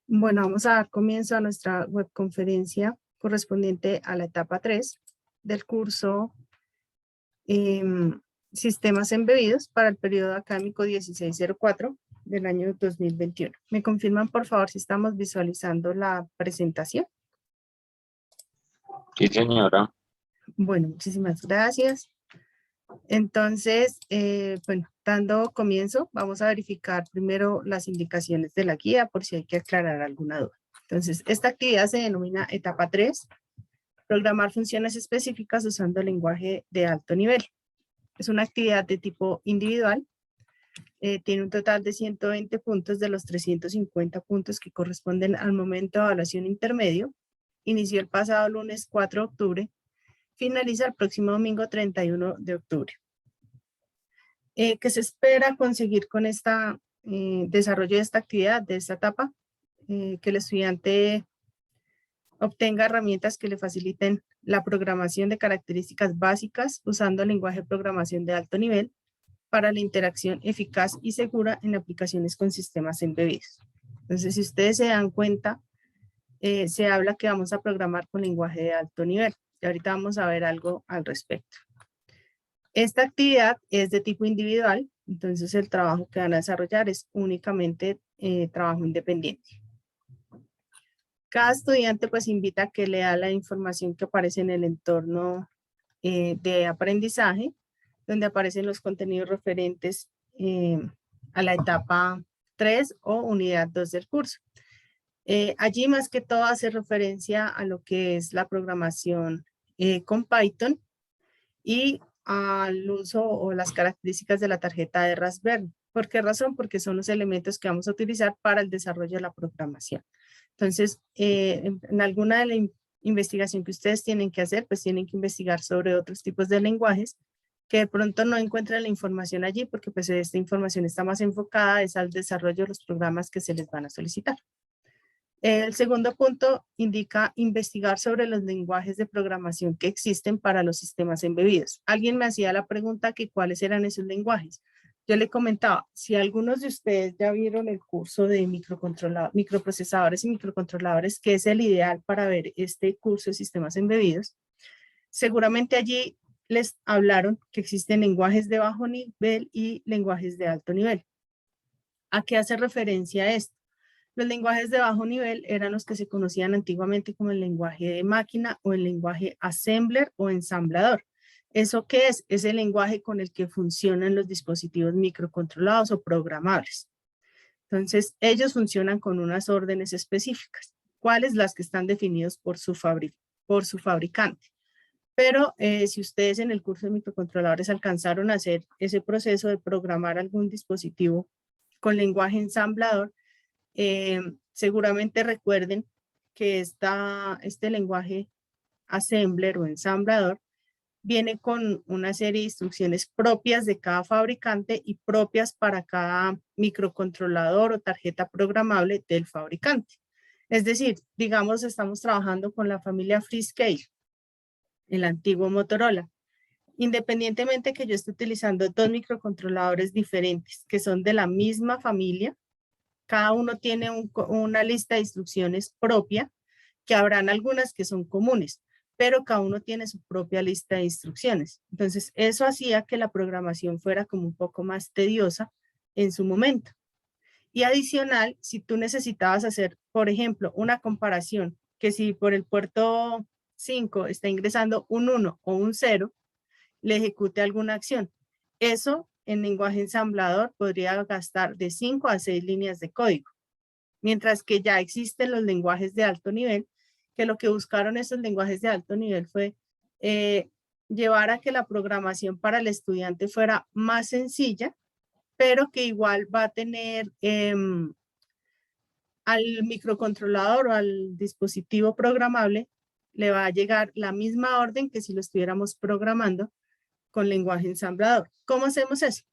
Bueno, vamos a dar comienzo a nuestra webconferencia correspondiente a la etapa 3 del curso Sistemas Embebidos para el periodo académico 1604 del año 2021. ¿Me confirman, por favor, si estamos visualizando la presentación? Sí, señora. Bueno, muchísimas gracias. Entonces, bueno, dando comienzo, vamos a verificar primero las indicaciones de la guía por si hay que aclarar alguna duda. Entonces, esta actividad se denomina etapa 3, programar funciones específicas usando lenguaje de alto nivel. Es una actividad de tipo individual, tiene un total de 120 puntos de los 350 puntos que corresponden al momento de evaluación intermedio. Inició el pasado lunes 4 de octubre, finaliza el próximo domingo 31 de octubre. ¿Qué se espera conseguir con esta desarrollo de esta actividad, de esta etapa? Que el estudiante obtenga herramientas que le faciliten la programación de características básicas usando el lenguaje de programación de alto nivel para la interacción eficaz y segura en aplicaciones con sistemas embebidos. Entonces, si ustedes se dan cuenta, se habla que vamos a programar con lenguaje de alto nivel. Y ahorita vamos a ver algo al respecto. Esta actividad es de tipo individual, entonces el trabajo que van a desarrollar es únicamente trabajo independiente. Cada estudiante pues invita a que lea la información que aparece en el entorno de aprendizaje, donde aparecen los contenidos referentes a la etapa 3 o unidad 2 del curso. Allí más que todo hace referencia a lo que es la programación con Python y al uso o las características de la tarjeta de Raspberry. ¿Por qué razón? Porque son los elementos que vamos a utilizar para el desarrollo de la programación. Entonces, en alguna de la investigación que ustedes tienen que hacer, pues tienen que investigar sobre otros tipos de lenguajes que de pronto no encuentran la información allí porque pues esta información está más enfocada es al desarrollo de los programas que se les van a solicitar. El segundo punto indica investigar sobre los lenguajes de programación que existen para los sistemas embebidos. Alguien me hacía la pregunta que cuáles eran esos lenguajes. Yo le comentaba, si algunos de ustedes ya vieron el curso de microprocesadores y microcontroladores, que es el ideal para ver este curso de sistemas embebidos, seguramente allí les hablaron que existen lenguajes de bajo nivel y lenguajes de alto nivel. ¿A qué hace referencia esto? Los lenguajes de bajo nivel eran los que se conocían antiguamente como el lenguaje de máquina o el lenguaje assembler o ensamblador. ¿Eso qué es? Es el lenguaje con el que funcionan los dispositivos microcontrolados o programables. Entonces, ellos funcionan con unas órdenes específicas. ¿Cuáles? Las que están definidos por su fabricante. Pero si ustedes en el curso de microcontroladores alcanzaron a hacer ese proceso de programar algún dispositivo con lenguaje ensamblador, seguramente recuerden que este lenguaje assembler o ensamblador viene con una serie de instrucciones propias de cada fabricante y propias para cada microcontrolador o tarjeta programable del fabricante. Es decir, digamos, estamos trabajando con la familia Freescale, el antiguo Motorola. Independientemente que yo esté utilizando dos microcontroladores diferentes que son de la misma familia, cada uno tiene una lista de instrucciones propia, que habrán algunas que son comunes, pero cada uno tiene su propia lista de instrucciones. Entonces, eso hacía que la programación fuera como un poco más tediosa en su momento. Y adicional, si tú necesitabas hacer, por ejemplo, una comparación, que si por el puerto 5 está ingresando un 1 o un 0, le ejecute alguna acción. Eso en lenguaje ensamblador podría gastar de 5 a 6 líneas de código. Mientras que ya existen los lenguajes de alto nivel, que lo que buscaron esos lenguajes de alto nivel fue llevar a que la programación para el estudiante fuera más sencilla, pero que igual va a tener al microcontrolador o al dispositivo programable, le va a llegar la misma orden que si lo estuviéramos programando con lenguaje ensamblador. ¿Cómo hacemos eso?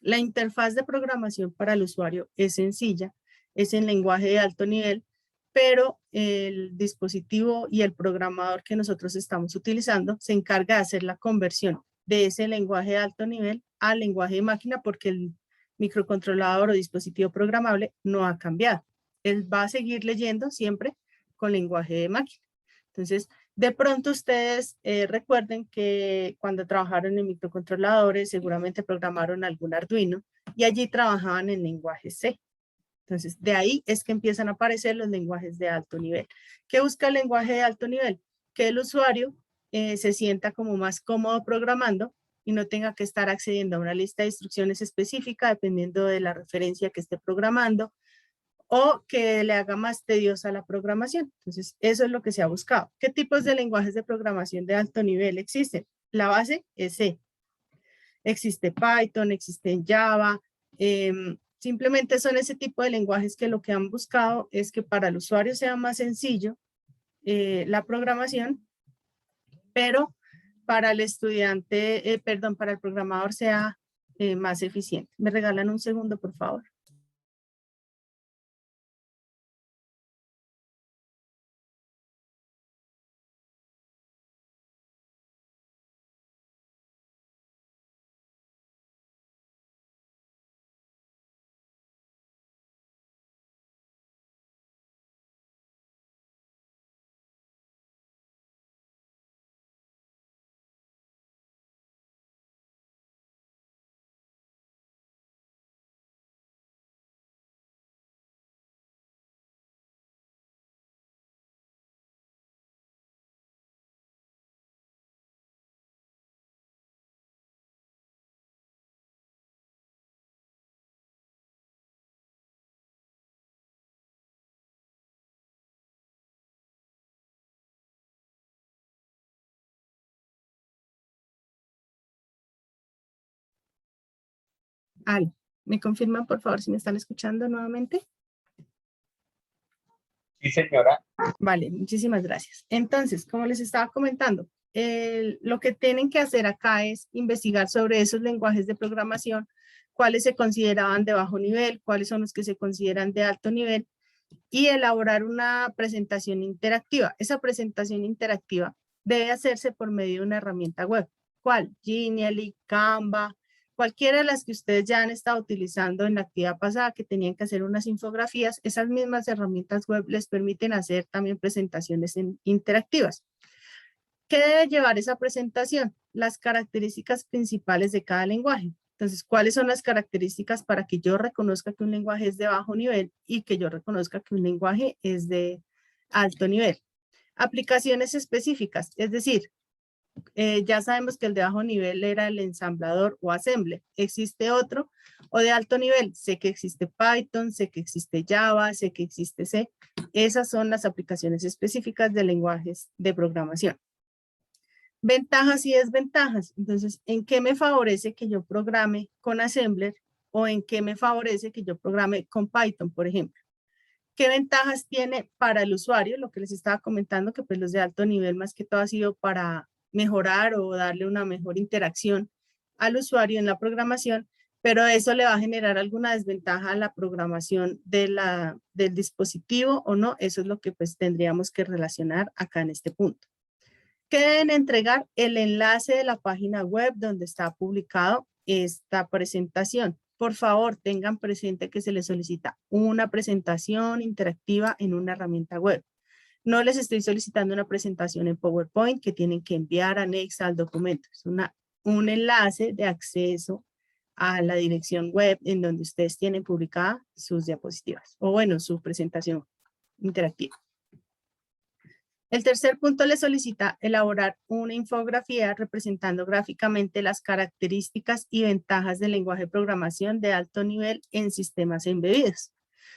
La interfaz de programación para el usuario es sencilla, es en lenguaje de alto nivel, pero el dispositivo y el programador que nosotros estamos utilizando se encarga de hacer la conversión de ese lenguaje de alto nivel al lenguaje de máquina porque el microcontrolador o dispositivo programable no ha cambiado. él va a seguir leyendo siempre con lenguaje de máquina. Entonces, de pronto ustedes recuerden que cuando trabajaron en microcontroladores, seguramente programaron algún Arduino y allí trabajaban en lenguaje C. Entonces, de ahí es que empiezan a aparecer los lenguajes de alto nivel. ¿Qué busca el lenguaje de alto nivel? Que el usuario se sienta como más cómodo programando y no tenga que estar accediendo a una lista de instrucciones específica dependiendo de la referencia que esté programando o que le haga más tediosa la programación. Entonces, eso es lo que se ha buscado. ¿Qué tipos de lenguajes de programación de alto nivel existen? La base es C. Existe Python, existe Java. Simplemente son ese tipo de lenguajes que lo que han buscado es que para el usuario sea más sencillo la programación, pero para el estudiante, para el programador sea más eficiente. ¿Me regalan un segundo, por favor? Al, ¿me confirman, por favor, si me están escuchando nuevamente? Sí, señora. Vale, muchísimas gracias. Entonces, como les estaba comentando, lo que tienen que hacer acá es investigar sobre esos lenguajes de programación, cuáles se consideraban de bajo nivel, cuáles son los que se consideran de alto nivel y elaborar una presentación interactiva. Esa presentación interactiva debe hacerse por medio de una herramienta web. ¿Cuál? Genially, Canva, cualquiera de las que ustedes ya han estado utilizando en la actividad pasada que tenían que hacer unas infografías, esas mismas herramientas web les permiten hacer también presentaciones interactivas. ¿Qué debe llevar esa presentación? Las características principales de cada lenguaje. Entonces, ¿cuáles son las características para que yo reconozca que un lenguaje es de bajo nivel y que yo reconozca que un lenguaje es de alto nivel? Aplicaciones específicas, es decir, ya sabemos que el de bajo nivel era el ensamblador o assembler. ¿Existe otro? O de alto nivel, sé que existe Python, sé que existe Java, sé que existe C. Esas son las aplicaciones específicas de lenguajes de programación. Ventajas y desventajas. Entonces, ¿en qué me favorece que yo programe con Assembler o en qué me favorece que yo programe con Python, por ejemplo? ¿Qué ventajas tiene para el usuario? Lo que les estaba comentando, que pues los de alto nivel más que todo ha sido para mejorar o darle una mejor interacción al usuario en la programación, pero eso le va a generar alguna desventaja a la programación del dispositivo o no. Eso es lo que pues tendríamos que relacionar acá en este punto. ¿Qué deben entregar? El enlace de la página web donde está publicado esta presentación. Por favor, tengan presente que se les solicita una presentación interactiva en una herramienta web. No les estoy solicitando una presentación en PowerPoint que tienen que enviar anexa al documento. Es un enlace de acceso a la dirección web en donde ustedes tienen publicadas sus diapositivas o bueno, su presentación interactiva. El tercer punto le solicita elaborar una infografía representando gráficamente las características y ventajas del lenguaje de programación de alto nivel en sistemas embebidos.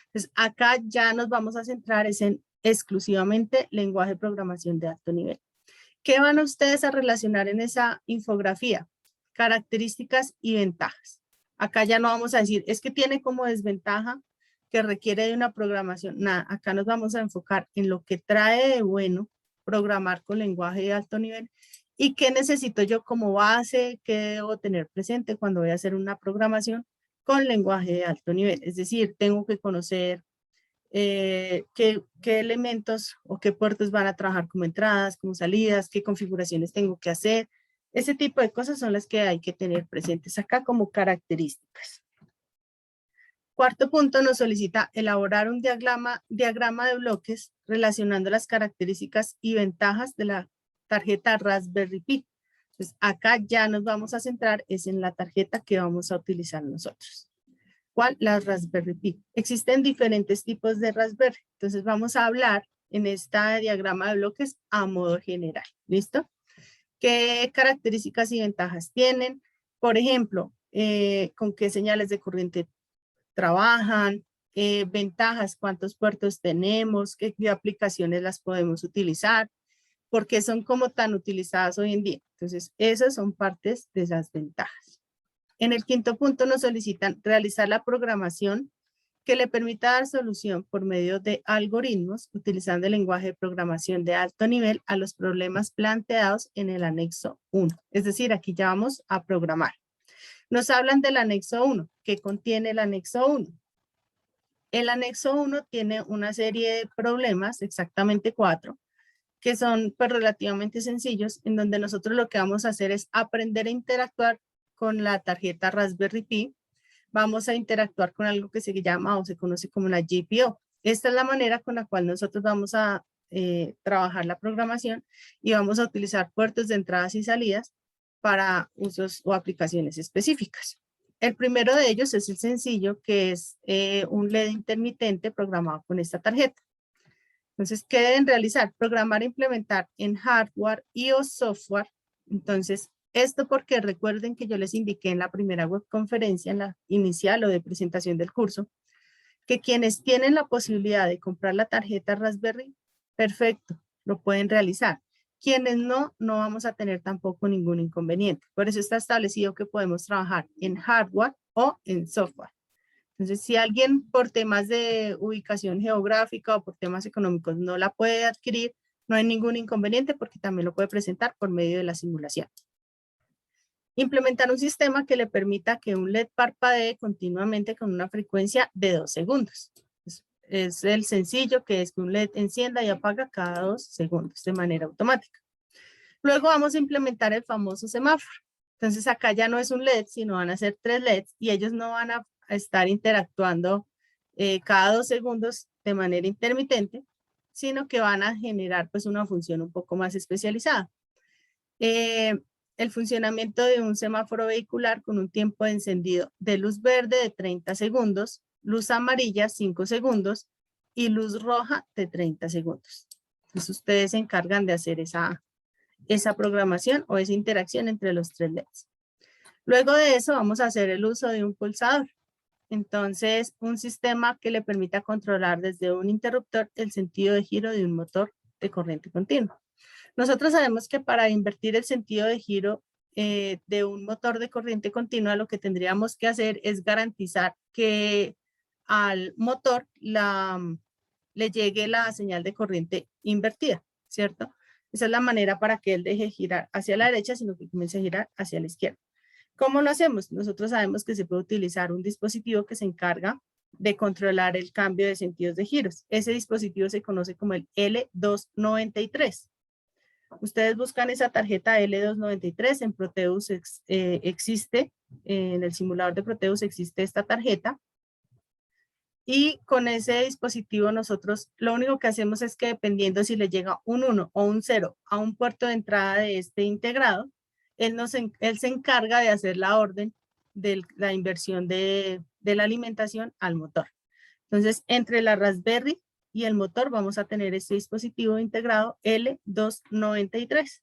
Entonces, acá ya nos vamos a centrar en exclusivamente lenguaje de programación de alto nivel. ¿Qué van ustedes a relacionar en esa infografía? Características y ventajas. Acá ya no vamos a decir, es que tiene como desventaja que requiere de una programación. Nada, acá nos vamos a enfocar en lo que trae de bueno programar con lenguaje de alto nivel y qué necesito yo como base, qué debo tener presente cuando voy a hacer una programación con lenguaje de alto nivel. Es decir, tengo que conocer qué elementos o qué puertos van a trabajar como entradas, como salidas, qué configuraciones tengo que hacer. Ese tipo de cosas son las que hay que tener presentes acá como características. Cuarto punto, nos solicita elaborar un diagrama de bloques relacionando las características y ventajas de la tarjeta Raspberry Pi. Entonces, acá ya nos vamos a centrar es en la tarjeta que vamos a utilizar nosotros. ¿Cuál? La Raspberry Pi. Existen diferentes tipos de Raspberry. Entonces, vamos a hablar en este diagrama de bloques a modo general. ¿Listo? ¿Qué características y ventajas tienen? Por ejemplo, con qué señales de corriente trabajan, ventajas, cuántos puertos tenemos, qué aplicaciones las podemos utilizar, por qué son como tan utilizadas hoy en día. Entonces, esas son partes de las ventajas. En el quinto punto nos solicitan realizar la programación que le permita dar solución por medio de algoritmos utilizando el lenguaje de programación de alto nivel a los problemas planteados en el anexo 1. Es decir, aquí ya vamos a programar. Nos hablan del anexo 1. ¿Qué contiene el anexo 1? El anexo 1 tiene una serie de problemas, exactamente 4, que son pues, relativamente sencillos, en donde nosotros lo que vamos a hacer es aprender a interactuar con la tarjeta Raspberry Pi. Vamos a interactuar con algo que se llama o se conoce como la GPO. Esta es la manera con la cual nosotros vamos a trabajar la programación y vamos a utilizar puertos de entradas y salidas para usos o aplicaciones específicas. El primero de ellos es el sencillo, que es un LED intermitente programado con esta tarjeta. Entonces, ¿qué deben realizar? Programar e implementar en hardware y o software. Entonces, esto porque recuerden que yo les indiqué en la primera webconferencia, en la inicial o de presentación del curso, que quienes tienen la posibilidad de comprar la tarjeta Raspberry, perfecto, lo pueden realizar. Quienes no, no vamos a tener tampoco ningún inconveniente. Por eso está establecido que podemos trabajar en hardware o en software. Entonces, si alguien por temas de ubicación geográfica o por temas económicos no la puede adquirir, no hay ningún inconveniente porque también lo puede presentar por medio de la simulación. Implementar un sistema que le permita que un LED parpadee continuamente con una frecuencia de 2 segundos. Es el sencillo, que es que un LED encienda y apaga cada 2 segundos de manera automática. Luego vamos a implementar el famoso semáforo. Entonces acá ya no es un LED, sino van a ser 3 LEDs y ellos no van a estar interactuando cada 2 segundos de manera intermitente, sino que van a generar pues una función un poco más especializada. El funcionamiento de un semáforo vehicular con un tiempo de encendido de luz verde de 30 segundos, luz amarilla 5 segundos y luz roja de 30 segundos. Entonces ustedes se encargan de hacer esa programación o esa interacción entre los 3 LEDs. Luego de eso vamos a hacer el uso de un pulsador. Entonces, un sistema que le permita controlar desde un interruptor el sentido de giro de un motor de corriente continua. Nosotros sabemos que para invertir el sentido de giro de un motor de corriente continua, lo que tendríamos que hacer es garantizar que al motor le llegue la señal de corriente invertida, ¿cierto? Esa es la manera para que él deje de girar hacia la derecha, sino que comience a girar hacia la izquierda. ¿Cómo lo hacemos? Nosotros sabemos que se puede utilizar un dispositivo que se encarga de controlar el cambio de sentidos de giros. Ese dispositivo se conoce como el L293. Ustedes buscan esa tarjeta L293, en Proteus existe, en el simulador de Proteus existe esta tarjeta. Y con ese dispositivo nosotros lo único que hacemos es que dependiendo si le llega un 1 o un 0 a un puerto de entrada de este integrado, él se encarga de hacer la orden de la inversión de la alimentación al motor. Entonces, entre la Raspberry y el motor vamos a tener este dispositivo integrado L293.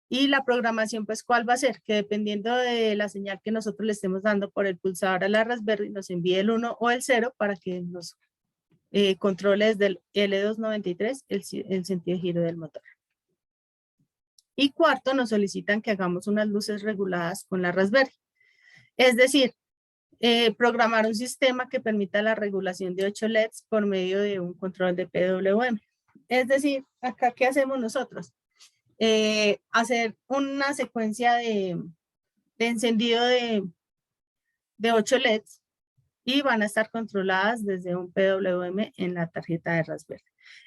Y la programación, pues, ¿cuál va a ser? Que dependiendo de la señal que nosotros le estemos dando por el pulsador a la Raspberry, nos envíe el 1 o el 0 para que nos controle desde el L293 el sentido de giro del motor. Y cuarto, nos solicitan que hagamos unas luces reguladas con la Raspberry. Es decir, programar un sistema que permita la regulación de 8 LEDs por medio de un control de PWM. Es decir, acá, ¿qué hacemos nosotros? Hacer una secuencia de encendido de 8 LEDs y van a estar controladas desde un PWM en la tarjeta de Raspberry.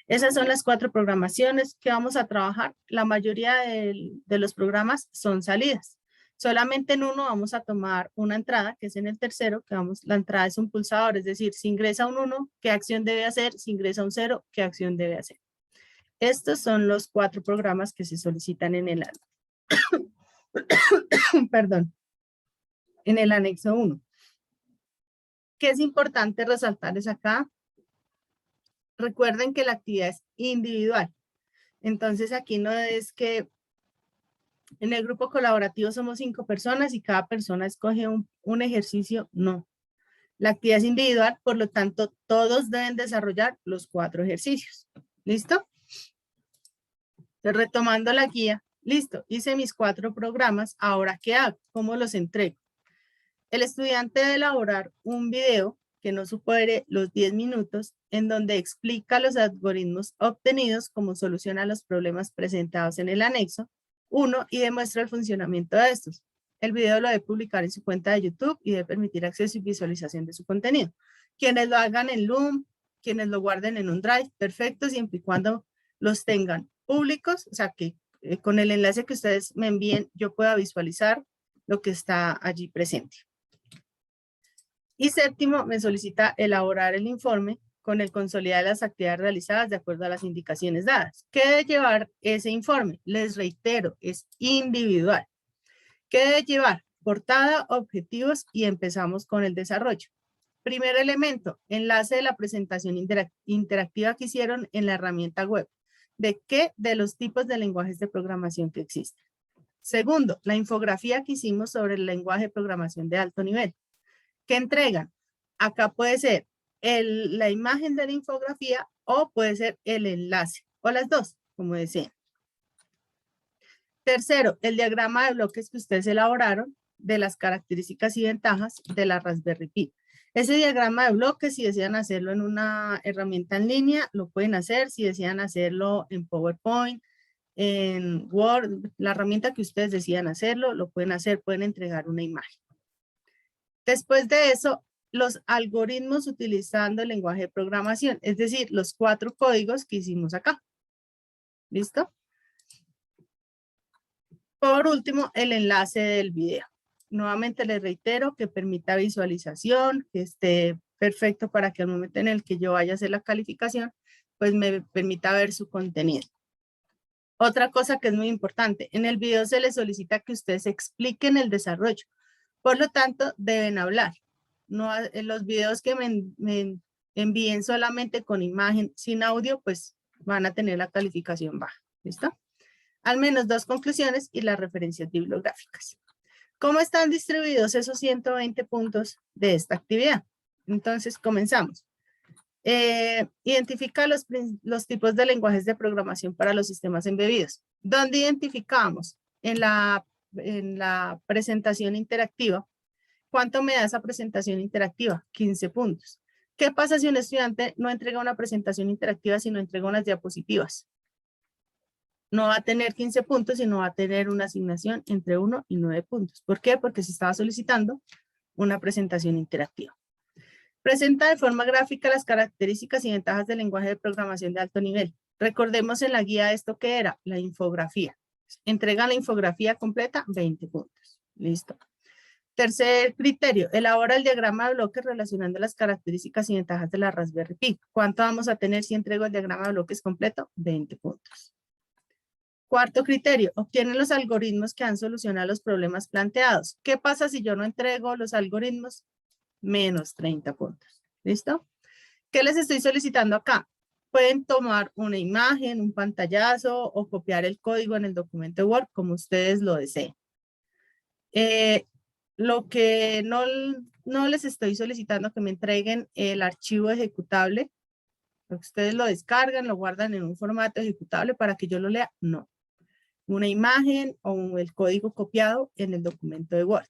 Esas son las 4 programaciones que vamos a trabajar. La mayoría de los programas son salidas. Solamente en uno vamos a tomar una entrada, que es en el tercero, que la entrada es un pulsador, es decir, si ingresa un 1, ¿qué acción debe hacer? Si ingresa un 0, ¿qué acción debe hacer? Estos son los 4 programas que se solicitan en el perdón, en el anexo 1. ¿Qué es importante resaltarles acá? Recuerden que la actividad es individual. Entonces aquí no es que en el grupo colaborativo somos 5 personas y cada persona escoge un ejercicio. No. La actividad es individual, por lo tanto, todos deben desarrollar los 4 ejercicios. ¿Listo? Entonces, retomando la guía. Listo, hice mis 4 programas. Ahora, ¿qué hago? ¿Cómo los entrego? El estudiante debe elaborar un video que no supere los 10 minutos en donde explica los algoritmos obtenidos, cómo soluciona los problemas presentados en el anexo 1 y demuestra el funcionamiento de estos. El video lo debe publicar en su cuenta de YouTube y debe permitir acceso y visualización de su contenido. Quienes lo hagan en Loom, quienes lo guarden en un Drive, perfecto, siempre y cuando los tengan públicos, o sea que con el enlace que ustedes me envíen yo pueda visualizar lo que está allí presente. Y séptimo, me solicita elaborar el informe con el consolidado de las actividades realizadas de acuerdo a las indicaciones dadas. ¿Qué debe llevar ese informe? Les reitero, es individual. ¿Qué debe llevar? Portada, objetivos y empezamos con el desarrollo. Primer elemento, enlace de la presentación interactiva que hicieron en la herramienta web. ¿De qué? De los tipos de lenguajes de programación que existen. Segundo, la infografía que hicimos sobre el lenguaje de programación de alto nivel. ¿Qué entregan? Acá puede ser la imagen de la infografía o puede ser el enlace o las dos, como deseen. Tercero, el diagrama de bloques que ustedes elaboraron de las características y ventajas de la Raspberry Pi. Ese diagrama de bloques, si desean hacerlo en una herramienta en línea, lo pueden hacer. Si desean hacerlo en PowerPoint, en Word, la herramienta que ustedes decidan hacerlo, lo pueden hacer, pueden entregar una imagen. Después de eso, los algoritmos utilizando el lenguaje de programación, es decir, los 4 códigos que hicimos acá. ¿Listo? Por último, el enlace del video. Nuevamente les reitero que permita visualización, que esté perfecto para que al momento en el que yo vaya a hacer la calificación, pues me permita ver su contenido. Otra cosa que es muy importante, en el video se les solicita que ustedes expliquen el desarrollo. Por lo tanto, deben hablar. No, en los videos que me envíen solamente con imagen, sin audio, pues van a tener la calificación baja. ¿Listo? Al menos 2 conclusiones y las referencias bibliográficas. ¿Cómo están distribuidos esos 120 puntos de esta actividad? Entonces, comenzamos. Identifica los tipos de lenguajes de programación para los sistemas embebidos. ¿Dónde identificamos? En la presentación interactiva. ¿Cuánto me da esa presentación interactiva? 15 puntos. ¿Qué pasa si un estudiante no entrega una presentación interactiva, sino entrega unas diapositivas? No va a tener 15 puntos, sino va a tener una asignación entre 1 y 9 puntos. ¿Por qué? Porque se estaba solicitando una presentación interactiva. Presenta de forma gráfica las características y ventajas del lenguaje de programación de alto nivel. Recordemos en la guía esto que era, la infografía. Entrega la infografía completa, 20 puntos. Listo. Tercer criterio, elabora el diagrama de bloques relacionando las características y ventajas de la Raspberry Pi. ¿Cuánto vamos a tener si entrego el diagrama de bloques completo? 20 puntos. Cuarto criterio, obtienen los algoritmos que han solucionado los problemas planteados. ¿Qué pasa si yo no entrego los algoritmos? Menos 30 puntos. ¿Listo? ¿Qué les estoy solicitando acá? Pueden tomar una imagen, un pantallazo o copiar el código en el documento Word como ustedes lo deseen. Lo que no les estoy solicitando que me entreguen el archivo ejecutable. Ustedes lo descargan, lo guardan en un formato ejecutable para que yo lo lea. No. Una imagen o el código copiado en el documento de Word.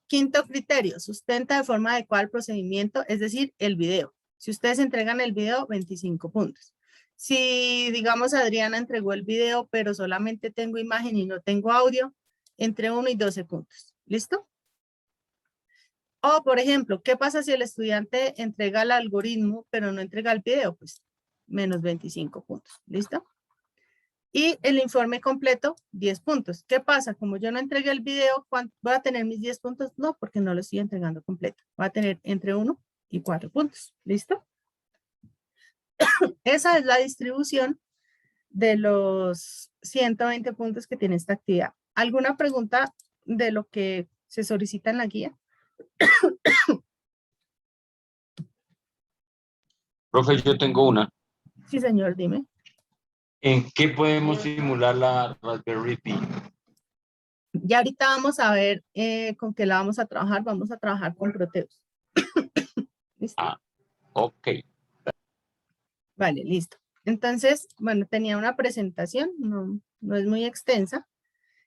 Quinto criterio, sustenta de forma adecuada el procedimiento, es decir, el video. Si ustedes entregan el video, 25 puntos. Si, digamos, Adriana entregó el video, pero solamente tengo imagen y no tengo audio, entre 1 y 12 puntos. ¿Listo? O, por ejemplo, ¿qué pasa si el estudiante entrega el algoritmo, pero no entrega el video? Pues, menos 25 puntos. ¿Listo? Y el informe completo, 10 puntos. ¿Qué pasa? Como yo no entregué el video, ¿voy a tener mis 10 puntos? No, porque no lo estoy entregando completo. Voy a tener entre 1 y 4 puntos. ¿Listo? Esa es la distribución de los 120 puntos que tiene esta actividad. ¿Alguna pregunta de lo que se solicita en la guía? Profe, yo tengo una. Sí, señor, dime. ¿En qué podemos simular la Raspberry Pi? Ya ahorita vamos a ver con qué la vamos a trabajar. Vamos a trabajar con Proteus. ¿Listo? Ah, ok. Vale, listo. Entonces, bueno, tenía una presentación, no es muy extensa,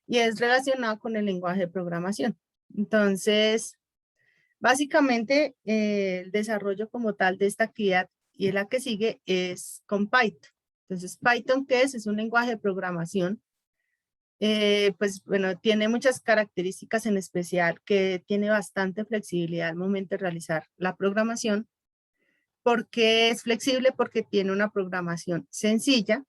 y es relacionado con el lenguaje de programación. Entonces, básicamente, el desarrollo como tal de esta actividad y la que sigue es con Python. Entonces, Python, ¿qué es? Es un lenguaje de programación. Pues bueno, tiene muchas características, en especial que tiene bastante flexibilidad al momento de realizar la programación. ¿Por qué es flexible? Porque tiene una programación sencilla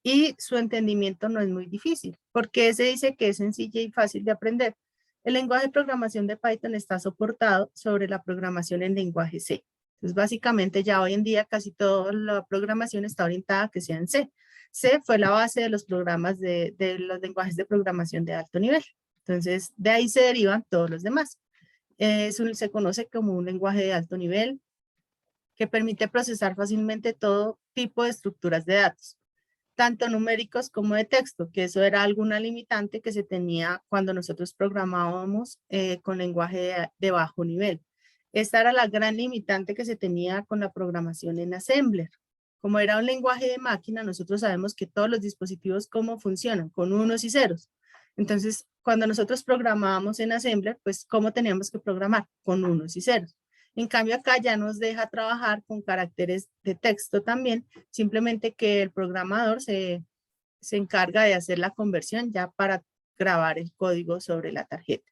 y su entendimiento no es muy difícil. ¿Por qué se dice que es sencilla y fácil de aprender? El lenguaje de programación de Python está soportado sobre la programación en lenguaje C. Entonces, básicamente ya hoy en día casi toda la programación está orientada a que sea en C. C fue la base de los programas de los lenguajes de programación de alto nivel. Entonces, de ahí se derivan todos los demás. Se conoce como un lenguaje de alto nivel que permite procesar fácilmente todo tipo de estructuras de datos, tanto numéricos como de texto, que eso era alguna limitante que se tenía cuando nosotros programábamos con lenguaje de bajo nivel. Esta era la gran limitante que se tenía con la programación en Assembler. Como era un lenguaje de máquina, nosotros sabemos que todos los dispositivos cómo funcionan, con unos y ceros. Entonces, cuando nosotros programábamos en Assembler, pues ¿cómo teníamos que programar? Con unos y ceros. En cambio, acá ya nos deja trabajar con caracteres de texto también, simplemente que el programador se encarga de hacer la conversión ya para grabar el código sobre la tarjeta.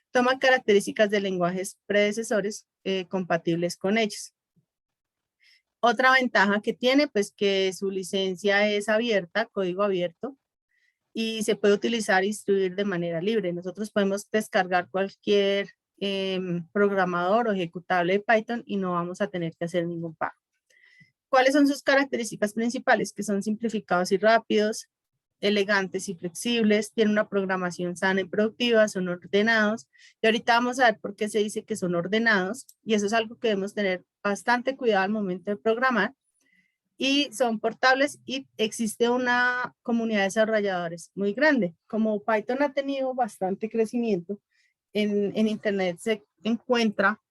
Toma características de lenguajes predecesores compatibles con ellos. Otra ventaja que tiene, pues que su licencia es abierta, código abierto, y se puede utilizar e distribuir de manera libre. Nosotros podemos descargar cualquier programador o ejecutable de Python y no vamos a tener que hacer ningún pago. ¿Cuáles son sus características principales? Que son simplificados y rápidos, elegantes y flexibles, tienen una programación sana y productiva, son ordenados. Y ahorita vamos a ver por qué se dice que son ordenados, y eso es algo que debemos tener bastante cuidado al momento de programar. Y son portables y existe una comunidad de desarrolladores muy grande. Como Python ha tenido bastante crecimiento, en Internet se encuentra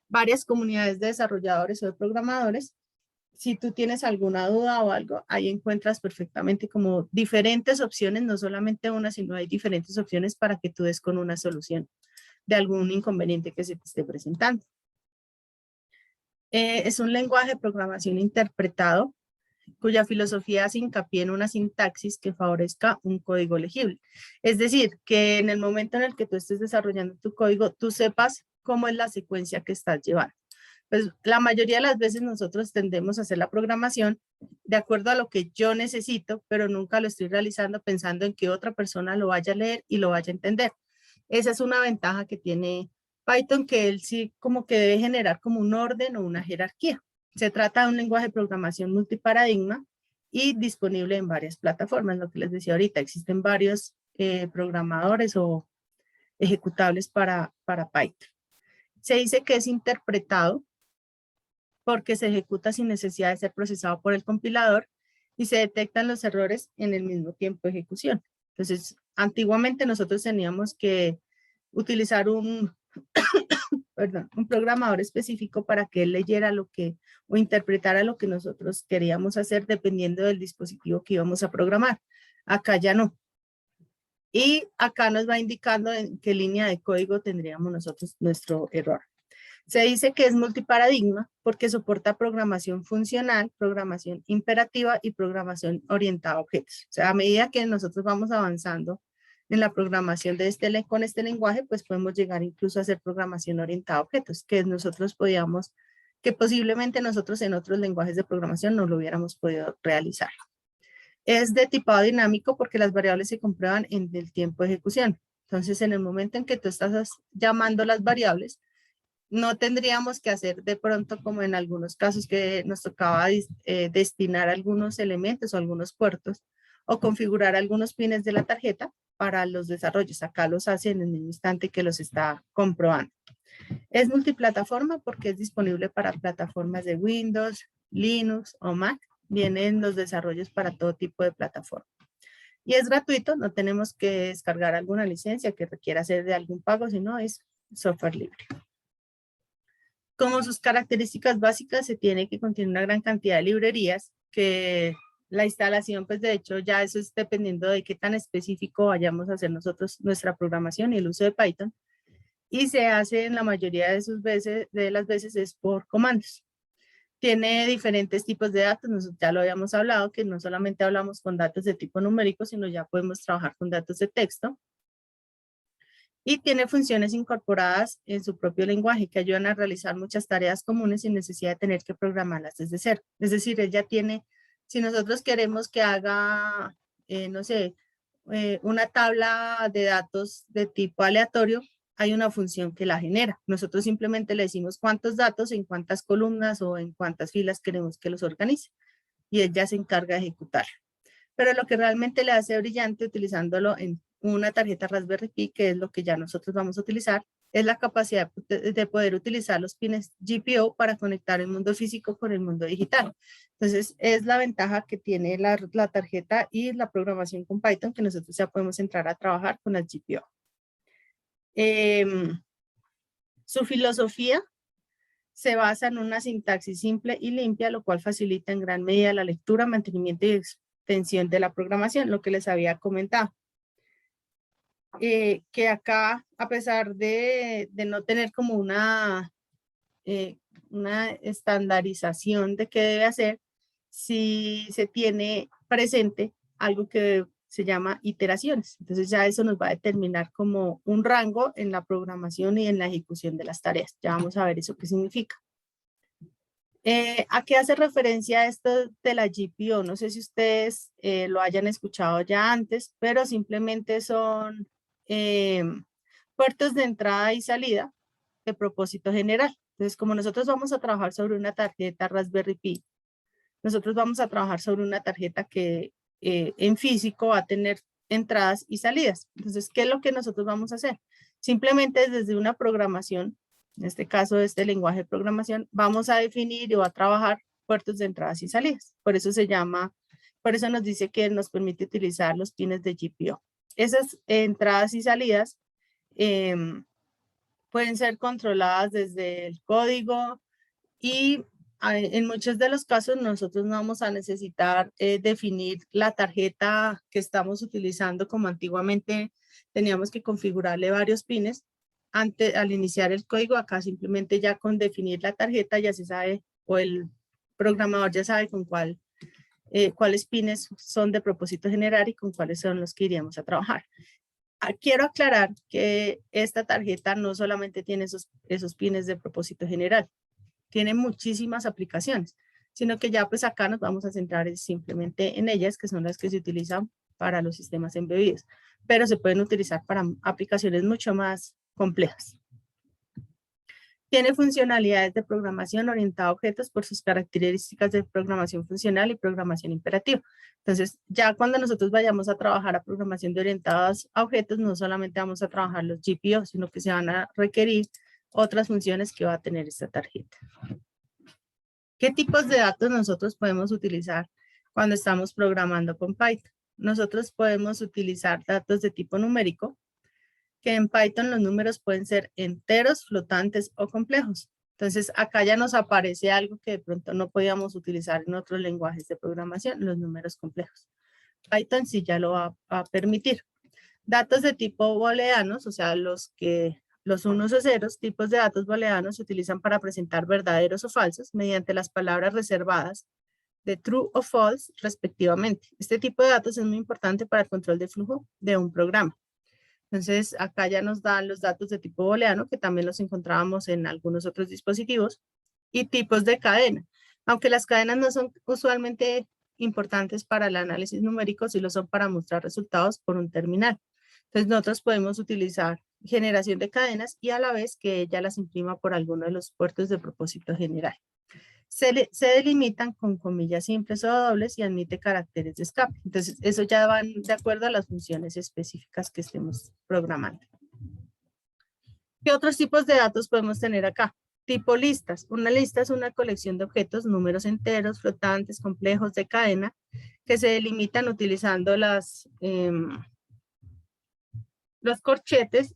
varias comunidades de desarrolladores o de programadores. Si tú tienes alguna duda o algo, ahí encuentras perfectamente como diferentes opciones, no solamente una, sino hay diferentes opciones para que tú des con una solución de algún inconveniente que se te esté presentando. Es un lenguaje de programación interpretado cuya filosofía hace hincapié en una sintaxis que favorezca un código legible. Es decir, que en el momento en el que tú estés desarrollando tu código, tú sepas cómo es la secuencia que estás llevando. Pues la mayoría de las veces nosotros tendemos a hacer la programación de acuerdo a lo que yo necesito, pero nunca lo estoy realizando pensando en que otra persona lo vaya a leer y lo vaya a entender. Esa es una ventaja que tiene Python, que él sí como que debe generar como un orden o una jerarquía. Se trata de un lenguaje de programación multiparadigma y disponible en varias plataformas. Lo que les decía ahorita, existen varios programadores o ejecutables para Python. Se dice que es interpretado porque se ejecuta sin necesidad de ser procesado por el compilador y se detectan los errores en el mismo tiempo de ejecución. Entonces, antiguamente nosotros teníamos que utilizar un programador específico para que él leyera lo que o interpretara lo que nosotros queríamos hacer dependiendo del dispositivo que íbamos a programar. Acá ya no. Y acá nos va indicando en qué línea de código tendríamos nosotros nuestro error. Se dice que es multiparadigma porque soporta programación funcional, programación imperativa y programación orientada a objetos. O sea, a medida que nosotros vamos avanzando en la programación de con este lenguaje, pues podemos llegar incluso a hacer programación orientada a objetos, que nosotros podíamos, que posiblemente nosotros en otros lenguajes de programación no lo hubiéramos podido realizar. Es de tipado dinámico porque las variables se comprueban en el tiempo de ejecución. Entonces, en el momento en que tú estás llamando las variables, no tendríamos que hacer de pronto como en algunos casos que nos tocaba destinar algunos elementos o algunos puertos o configurar algunos pines de la tarjeta para los desarrollos. Acá los hace en el mismo instante que los está comprobando. Es multiplataforma porque es disponible para plataformas de Windows, Linux o Mac. Vienen los desarrollos para todo tipo de plataforma. Y es gratuito, no tenemos que descargar alguna licencia que requiera hacer de algún pago, sino es software libre. Como sus características básicas, se tiene que contener una gran cantidad de librerías, que la instalación, pues de hecho ya eso es dependiendo de qué tan específico vayamos a hacer nosotros nuestra programación y el uso de Python. Y se hace en la mayoría de las veces es por comandos. Tiene diferentes tipos de datos, ya lo habíamos hablado, que no solamente hablamos con datos de tipo numérico, sino ya podemos trabajar con datos de texto. Y tiene funciones incorporadas en su propio lenguaje que ayudan a realizar muchas tareas comunes sin necesidad de tener que programarlas desde cero. Es decir, ella tiene, si nosotros queremos que haga, no sé, una tabla de datos de tipo aleatorio, hay una función que la genera. Nosotros simplemente le decimos cuántos datos, en cuántas columnas o en cuántas filas queremos que los organice. Y ella se encarga de ejecutar. Pero lo que realmente le hace brillante utilizándolo en una tarjeta Raspberry Pi, que es lo que ya nosotros vamos a utilizar, es la capacidad de poder utilizar los pines GPIO para conectar el mundo físico con el mundo digital. Entonces, es la ventaja que tiene la tarjeta y la programación con Python, que nosotros ya podemos entrar a trabajar con las GPIO. Su filosofía se basa en una sintaxis simple y limpia, lo cual facilita en gran medida la lectura, mantenimiento y extensión de la programación, lo que les había comentado. Que acá, a pesar de no tener como una estandarización de qué debe hacer, sí se tiene presente algo que se llama iteraciones. Entonces ya eso nos va a determinar como un rango en la programación y en la ejecución de las tareas. Ya vamos a ver eso qué significa. ¿A qué hace referencia esto de la GPIO? No sé si ustedes lo hayan escuchado ya antes, pero simplemente son puertos de entrada y salida de propósito general. Entonces, como nosotros vamos a trabajar sobre una tarjeta Raspberry Pi, nosotros vamos a trabajar sobre una tarjeta que en físico va a tener entradas y salidas. Entonces, ¿qué es lo que nosotros vamos a hacer? Simplemente desde una programación, en este caso este lenguaje de programación, vamos a definir y va a trabajar puertos de entradas y salidas. Por eso se llama, por eso nos dice que nos permite utilizar los pines de GPIO. Esas entradas y salidas pueden ser controladas desde el código y en muchos de los casos nosotros no vamos a necesitar definir la tarjeta que estamos utilizando como antiguamente teníamos que configurarle varios pines. Al iniciar el código acá simplemente ya con definir la tarjeta ya se sabe o el programador ya sabe con cuáles pines son de propósito general y con cuáles son los que iríamos a trabajar. Quiero aclarar que esta tarjeta no solamente tiene esos pines de propósito general, tiene muchísimas aplicaciones, sino que ya pues acá nos vamos a centrar simplemente en ellas, que son las que se utilizan para los sistemas embebidos, pero se pueden utilizar para aplicaciones mucho más complejas. Tiene funcionalidades de programación orientada a objetos por sus características de programación funcional y programación imperativa. Entonces, ya cuando nosotros vayamos a trabajar a programación de orientadas a objetos, no solamente vamos a trabajar los GPIO, sino que se van a requerir otras funciones que va a tener esta tarjeta. ¿Qué tipos de datos nosotros podemos utilizar cuando estamos programando con Python? Nosotros podemos utilizar datos de tipo numérico, que en Python los números pueden ser enteros, flotantes o complejos. Entonces, acá ya nos aparece algo que de pronto no podíamos utilizar en otros lenguajes de programación, los números complejos. Python sí ya lo va a permitir. Datos de tipo booleanos, o sea, los unos o ceros, tipos de datos booleanos se utilizan para presentar verdaderos o falsos mediante las palabras reservadas de true o false respectivamente. Este tipo de datos es muy importante para el control de flujo de un programa. Entonces, acá ya nos dan los datos de tipo booleano, que también los encontrábamos en algunos otros dispositivos, y tipos de cadena. Aunque las cadenas no son usualmente importantes para el análisis numérico si lo son para mostrar resultados por un terminal. Entonces nosotros podemos utilizar generación de cadenas y a la vez que ella las imprima por alguno de los puertos de propósito general. Se delimitan con comillas simples o dobles y admite caracteres de escape. Entonces eso ya van de acuerdo a las funciones específicas que estemos programando. ¿Qué otros tipos de datos podemos tener acá? Tipo listas. Una lista es una colección de objetos, números enteros, flotantes, complejos de cadena, que se delimitan utilizando los corchetes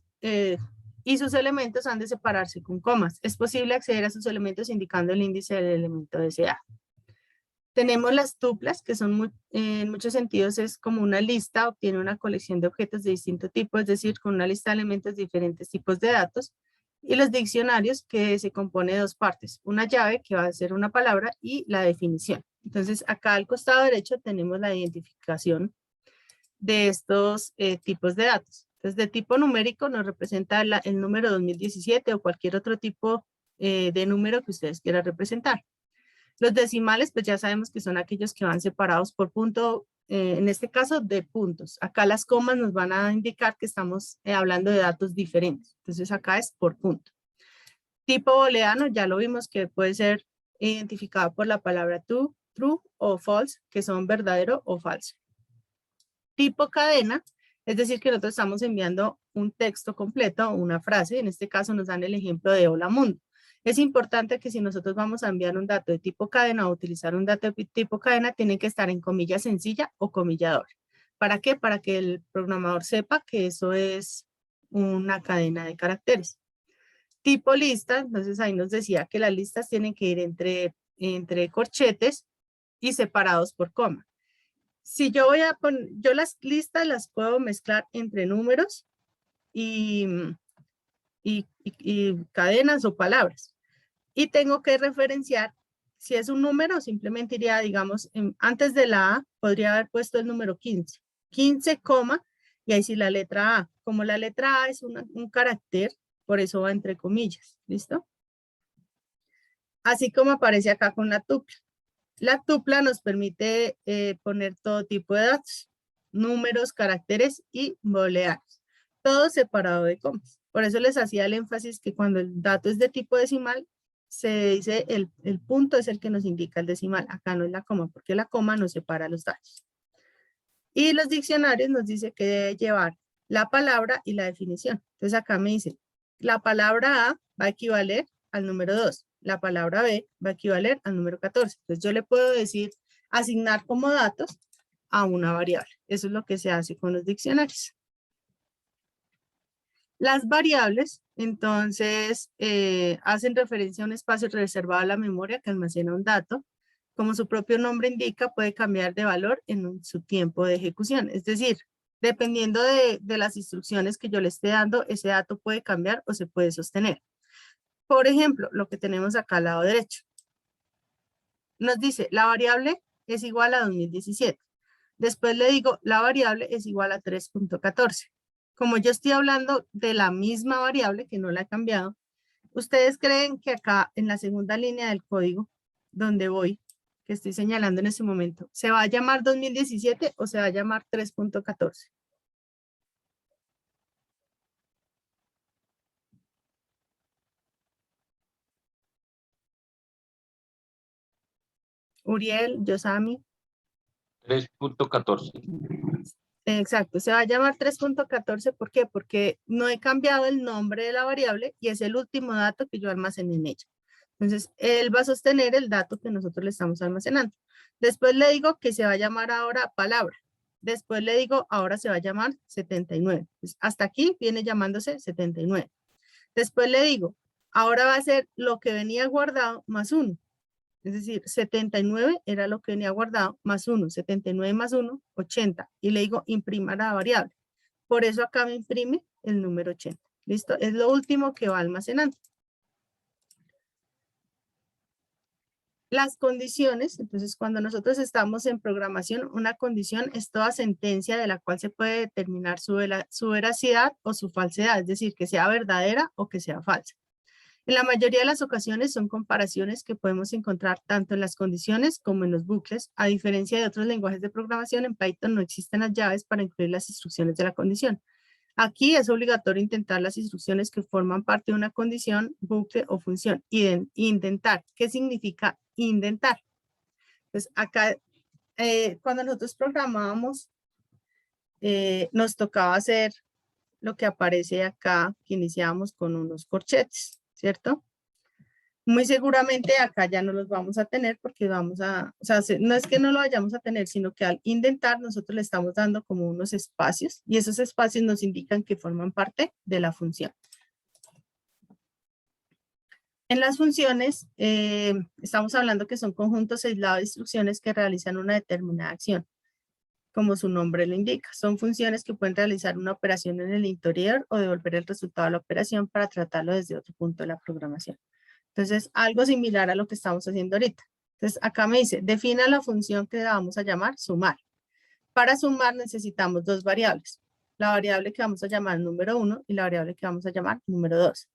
y sus elementos han de separarse con comas. Es posible acceder a sus elementos indicando el índice del elemento deseado. Tenemos las tuplas, que son en muchos sentidos es como una lista, obtiene una colección de objetos de distinto tipo, es decir, con una lista de elementos de diferentes tipos de datos. Y los diccionarios, que se compone de dos partes, una llave, que va a ser una palabra, y la definición. Entonces, acá al costado derecho tenemos la identificación de estos tipos de datos. Entonces, de tipo numérico nos representa el número 2017 o cualquier otro tipo de número que ustedes quieran representar. Los decimales, pues ya sabemos que son aquellos que van separados por punto, en este caso de puntos. Acá las comas nos van a indicar que estamos hablando de datos diferentes. Entonces acá es por punto. Tipo booleano, ya lo vimos que puede ser identificado por la palabra true o false, que son verdadero o falso. Tipo cadena, es decir que nosotros estamos enviando un texto completo, una frase, en este caso nos dan el ejemplo de hola mundo. Es importante que si nosotros vamos a enviar un dato de tipo cadena o utilizar un dato de tipo cadena, tiene que estar en comilla sencilla o comillador. ¿Para qué? Para que el programador sepa que eso es una cadena de caracteres. Tipo lista, entonces ahí nos decía que las listas tienen que ir entre corchetes y separados por coma. Si yo voy a poner, yo las listas las puedo mezclar entre números y cadenas o palabras. Y tengo que referenciar, si es un número, simplemente iría, digamos, antes de la A, podría haber puesto el número 15. 15, y ahí sí la letra A. Como la letra A es un carácter, por eso va entre comillas, ¿listo? Así como aparece acá con la tupla. La tupla nos permite poner todo tipo de datos, números, caracteres y booleanos, todo separado de comas. Por eso les hacía el énfasis que cuando el dato es de tipo decimal, se dice el punto es el que nos indica el decimal. Acá no es la coma, porque la coma nos separa los datos. Y los diccionarios nos dice que debe llevar la palabra y la definición. Entonces acá me dice, la palabra A va a equivaler al número 2. La palabra B va a equivaler al número 14. Entonces yo le puedo decir, asignar como datos a una variable. Eso es lo que se hace con los diccionarios. Las variables, entonces, hacen referencia a un espacio reservado a la memoria que almacena un dato. Como su propio nombre indica, puede cambiar de valor en su tiempo de ejecución. Es decir, dependiendo de las instrucciones que yo le esté dando, ese dato puede cambiar o se puede sostener. Por ejemplo, lo que tenemos acá al lado derecho. Nos dice, la variable es igual a 2017. Después le digo, la variable es igual a 3.14. Como yo estoy hablando de la misma variable, que no la he cambiado, ¿ustedes creen que acá en la segunda línea del código, donde voy, que estoy señalando en este momento, se va a llamar 2017 o se va a llamar 3.14? Uriel, Yosami. 3.14. Exacto, se va a llamar 3.14, ¿por qué? Porque no he cambiado el nombre de la variable y es el último dato que yo almacené en ella. Entonces, él va a sostener el dato que nosotros le estamos almacenando. Después le digo que se va a llamar ahora palabra. Después le digo, ahora se va a llamar 79. Entonces, hasta aquí viene llamándose 79. Después le digo, ahora va a ser lo que venía guardado más 1. Es decir, 79 era lo que venía guardado, más 1, 79 más 1, 80. Y le digo, imprimir la variable. Por eso acá me imprime el número 80. ¿Listo? Es lo último que va almacenando. Las condiciones, entonces cuando nosotros estamos en programación, una condición es toda sentencia de la cual se puede determinar su veracidad o su falsedad, es decir, que sea verdadera o que sea falsa. En la mayoría de las ocasiones son comparaciones que podemos encontrar tanto en las condiciones como en los bucles. A diferencia de otros lenguajes de programación, en Python no existen las llaves para incluir las instrucciones de la condición. Aquí es obligatorio intentar las instrucciones que forman parte de una condición, bucle o función. Indentar. ¿Qué significa indentar? Pues acá, cuando nosotros programábamos, nos tocaba hacer lo que aparece acá, que iniciamos con unos corchetes, ¿cierto? Muy seguramente acá ya no los vamos a tener porque vamos a, o sea, no es que no lo vayamos a tener, sino que al indentar nosotros le estamos dando como unos espacios y esos espacios nos indican que forman parte de la función. En las funciones estamos hablando que son conjuntos aislados de instrucciones que realizan una determinada acción. Como su nombre lo indica, son funciones que pueden realizar una operación en el interior o devolver el resultado de la operación para tratarlo desde otro punto de la programación. Entonces, algo similar a lo que estamos haciendo ahorita. Entonces, acá me dice, defina la función que vamos a llamar sumar. Para sumar necesitamos dos variables. La variable que vamos a llamar número 1 y la variable que vamos a llamar número 2.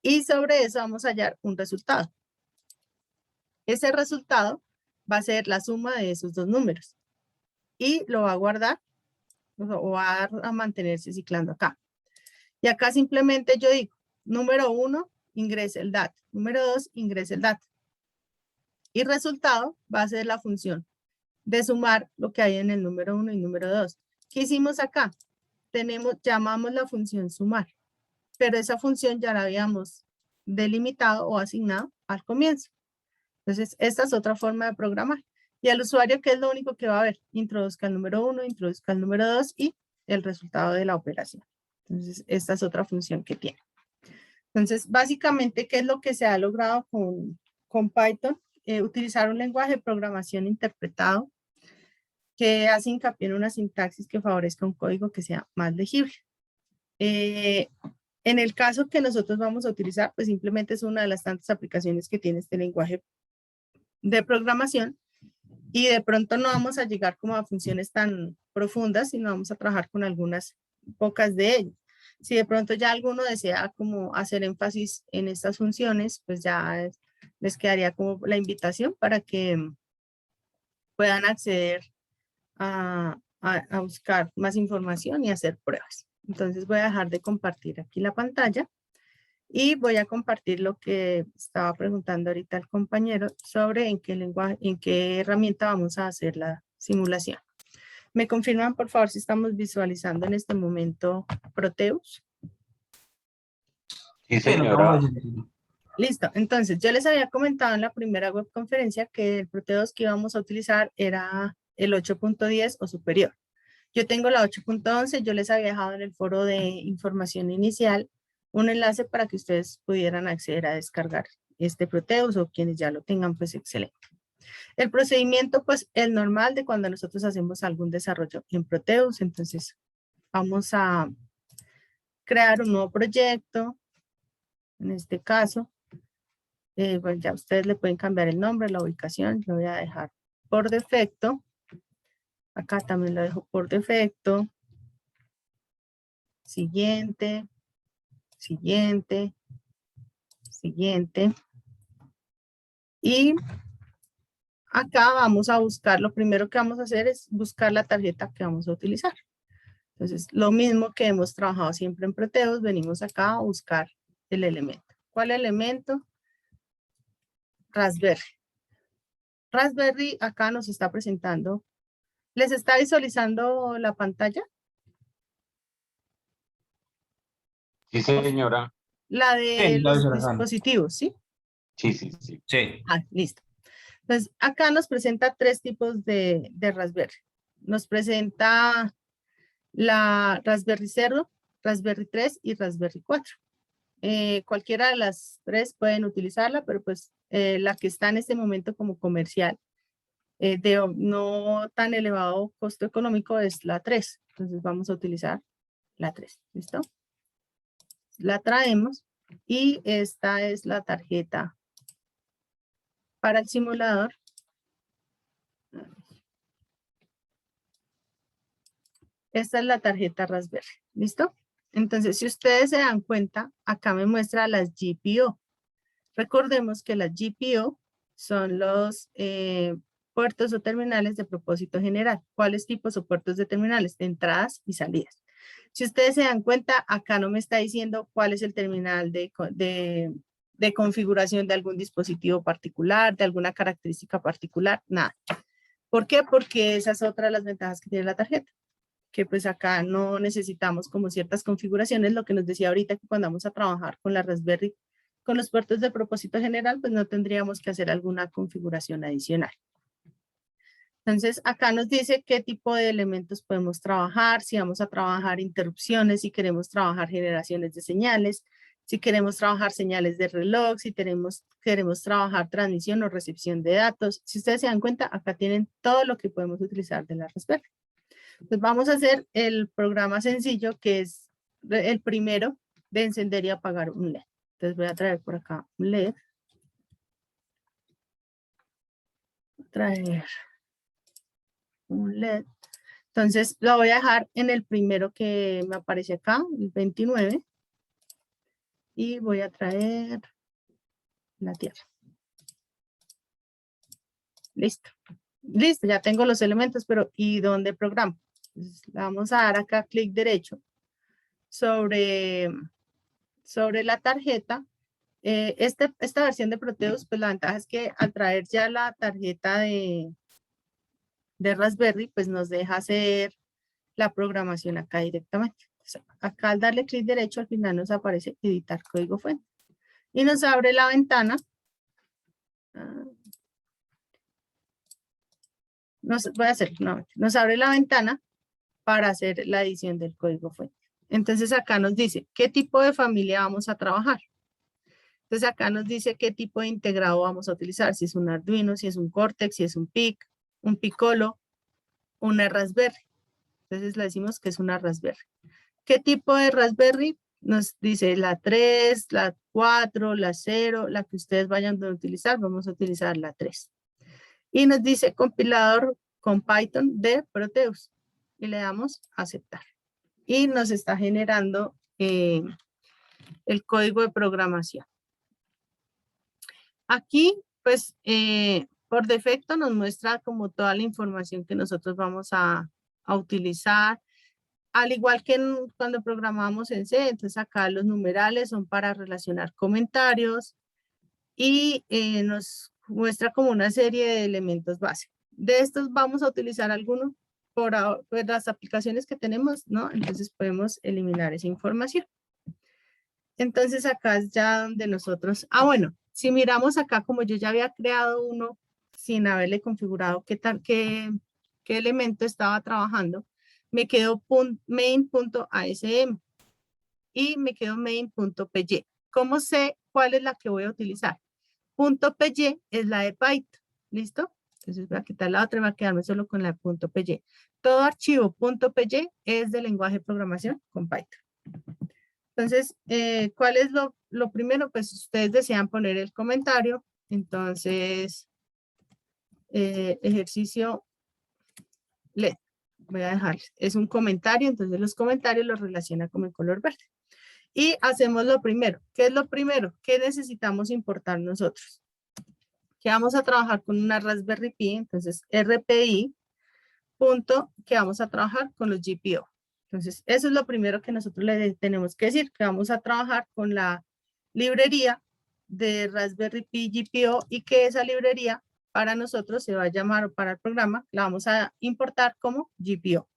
Y sobre eso vamos a hallar un resultado. Ese resultado va a ser la suma de esos dos números. Y lo va a guardar o va a mantenerse ciclando acá. Y acá simplemente yo digo, número 1, ingrese el dato. Número 2, ingrese el dato. Y resultado va a ser la función de sumar lo que hay en el número 1 y número 2. ¿Qué hicimos acá? Llamamos la función sumar, pero esa función ya la habíamos delimitado o asignado al comienzo. Entonces, esta es otra forma de programar. Y al usuario, ¿qué es lo único que va a ver? Introduzca el número 1, introduzca el número 2 y el resultado de la operación. Entonces, esta es otra función que tiene. Entonces, básicamente, ¿qué es lo que se ha logrado con Python? Utilizar un lenguaje de programación interpretado que hace hincapié en una sintaxis que favorezca un código que sea más legible. En el caso que nosotros vamos a utilizar, pues simplemente es una de las tantas aplicaciones que tiene este lenguaje de programación y de pronto no vamos a llegar como a funciones tan profundas, sino vamos a trabajar con algunas pocas de ellas. Si de pronto ya alguno desea como hacer énfasis en estas funciones, pues ya les quedaría como la invitación para que puedan acceder a buscar más información y hacer pruebas. Entonces voy a dejar de compartir aquí la pantalla y voy a compartir lo que estaba preguntando ahorita el compañero sobre en qué lenguaje, en qué herramienta vamos a hacer la simulación. ¿Me confirman, por favor, si estamos visualizando en este momento Proteus? Sí, señora. Listo. Entonces, yo les había comentado en la primera webconferencia que el Proteus que íbamos a utilizar era el 8.10 o superior. Yo tengo la 8.11, yo les había dejado en el foro de información inicial un enlace para que ustedes pudieran acceder a descargar este Proteus o quienes ya lo tengan, pues excelente. El procedimiento, pues el normal de cuando nosotros hacemos algún desarrollo en Proteus, entonces vamos a crear un nuevo proyecto, en este caso, bueno, ya ustedes le pueden cambiar el nombre, la ubicación, lo voy a dejar por defecto. Acá también lo dejo por defecto. Siguiente, siguiente, siguiente. Y acá vamos a buscar, lo primero que vamos a hacer es buscar la tarjeta que vamos a utilizar. Entonces, lo mismo que hemos trabajado siempre en Proteus, venimos acá a buscar el elemento. ¿Cuál elemento? Raspberry. Raspberry acá nos está presentando. ¿Les está visualizando la pantalla? Sí, señora. La de los dispositivos, ¿sí? Sí, sí, sí. Sí. Ah, listo. Entonces, acá nos presenta tres tipos de Raspberry. Nos presenta la Raspberry Zero, Raspberry 3 y Raspberry 4. Cualquiera de las tres pueden utilizarla, pero pues la que está en este momento como comercial de no tan elevado costo económico es la 3. Entonces vamos a utilizar la 3. ¿Listo? La traemos y esta es la tarjeta para el simulador. Esta es la tarjeta Raspberry. ¿Listo? Entonces, si ustedes se dan cuenta, acá me muestra las GPO. Recordemos que las GPO son los puertos o terminales de propósito general. ¿Cuáles tipos o puertos de terminales? De entradas y salidas. Si ustedes se dan cuenta, acá no me está diciendo cuál es el terminal de configuración de algún dispositivo particular, de alguna característica particular, nada. ¿Por qué? Porque esa es otra de las ventajas que tiene la tarjeta, que pues acá no necesitamos como ciertas configuraciones, lo que nos decía ahorita que cuando vamos a trabajar con la Raspberry, con los puertos de propósito general, pues no tendríamos que hacer alguna configuración adicional. Entonces, acá nos dice qué tipo de elementos podemos trabajar, si vamos a trabajar interrupciones, si queremos trabajar generaciones de señales, si queremos trabajar señales de reloj, si queremos trabajar transmisión o recepción de datos. Si ustedes se dan cuenta, acá tienen todo lo que podemos utilizar de la Raspberry. Pues vamos a hacer el programa sencillo, que es el primero de encender y apagar un LED. Entonces voy a traer por acá un LED. Voy a traer un LED. Entonces lo voy a dejar en el primero que me aparece acá, el 29. Y voy a traer la tierra. Listo. Listo, ya tengo los elementos, pero ¿y dónde programo? Entonces, le vamos a dar acá clic derecho sobre la tarjeta. Esta versión de Proteus, pues la ventaja es que al traer ya la tarjeta de Raspberry, pues nos deja hacer la programación acá directamente. Entonces, acá al darle clic derecho, al final nos aparece editar código fuente. Y nos abre la ventana. Nos abre la ventana para hacer la edición del código fuente. Entonces acá nos dice qué tipo de familia vamos a trabajar. Entonces acá nos dice qué tipo de integrado vamos a utilizar, si es un Arduino, si es un Cortex, si es un PIC, un Piccolo, una Raspberry. Entonces le decimos que es una Raspberry. ¿Qué tipo de Raspberry? Nos dice la 3, la 4, la 0, la que ustedes vayan a utilizar, vamos a utilizar la 3. Y nos dice compilador con Python de Proteus. Y le damos a aceptar. Y nos está generando el código de programación. Aquí, pues, por defecto nos muestra como toda la información que nosotros vamos a utilizar. Al igual que cuando programamos en C, entonces acá los numerales son para relacionar comentarios y nos muestra como una serie de elementos base. De estos vamos a utilizar algunos por las aplicaciones que tenemos, ¿no? Entonces podemos eliminar esa información. Entonces acá es ya donde nosotros, bueno, si miramos acá como yo ya había creado uno sin haberle configurado qué elemento estaba trabajando, me quedó main.asm y me quedó main.py. ¿Cómo sé cuál es la que voy a utilizar? .py es la de Python, ¿listo? Entonces voy a quitar la otra y voy a quedarme solo con la de .py. Todo archivo .py es de lenguaje de programación con Python. Entonces, ¿cuál es lo primero? Pues ustedes desean poner el comentario. Entonces, ejercicio LED. Voy a dejar, es un comentario, entonces los comentarios los relaciona con el color verde. Y hacemos lo primero. ¿Qué es lo primero? ¿Qué necesitamos importar nosotros? Que vamos a trabajar con una Raspberry Pi, entonces RPI, punto, que vamos a trabajar con los GPO. Entonces, eso es lo primero que nosotros le tenemos que decir, que vamos a trabajar con la librería de Raspberry Pi GPO y que esa librería para nosotros se va a llamar, o para el programa, la vamos a importar como GPO.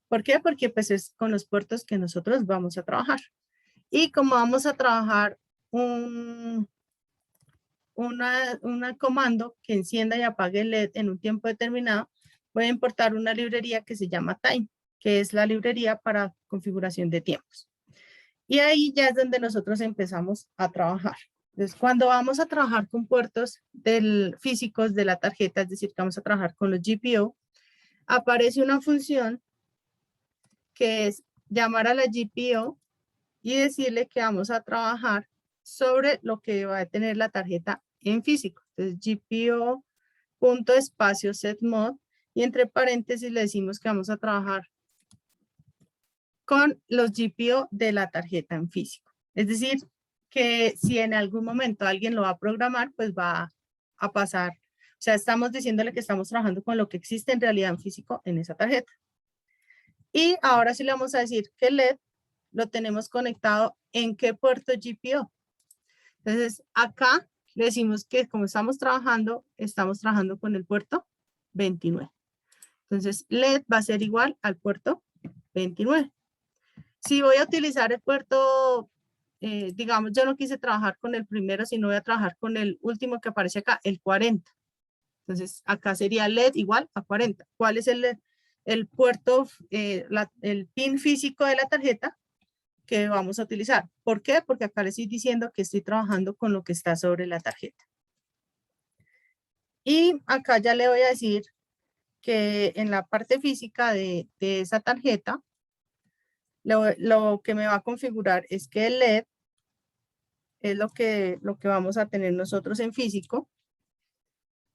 ¿Por qué? Porque pues es con los puertos que nosotros vamos a trabajar. Y como vamos a trabajar un comando que encienda y apague el LED en un tiempo determinado, voy a importar una librería que se llama Time, que es la librería para configuración de tiempos. Y ahí ya es donde nosotros empezamos a trabajar. Entonces, cuando vamos a trabajar con puertos físicos de la tarjeta, es decir, que vamos a trabajar con los GPO, aparece una función que es llamar a la GPO y decirle que vamos a trabajar sobre lo que va a tener la tarjeta en físico. Entonces, GPO.espacio setMod y entre paréntesis le decimos que vamos a trabajar con los GPIO de la tarjeta en físico. Es decir, que si en algún momento alguien lo va a programar, pues va a pasar. O sea, estamos diciéndole que estamos trabajando con lo que existe en realidad en físico en esa tarjeta. Y ahora sí le vamos a decir que el LED lo tenemos conectado en qué puerto GPIO. Entonces, acá le decimos que como estamos trabajando con el puerto 29. Entonces, LED va a ser igual al puerto 29. Si voy a utilizar el puerto, digamos, yo no quise trabajar con el primero, sino voy a trabajar con el último que aparece acá, el 40. Entonces, acá sería LED igual a 40. ¿Cuál es el puerto, el pin físico de la tarjeta que vamos a utilizar? ¿Por qué? Porque acá le estoy diciendo que estoy trabajando con lo que está sobre la tarjeta. Y acá ya le voy a decir que en la parte física de esa tarjeta, lo que me va a configurar es que el LED es lo que vamos a tener nosotros en físico,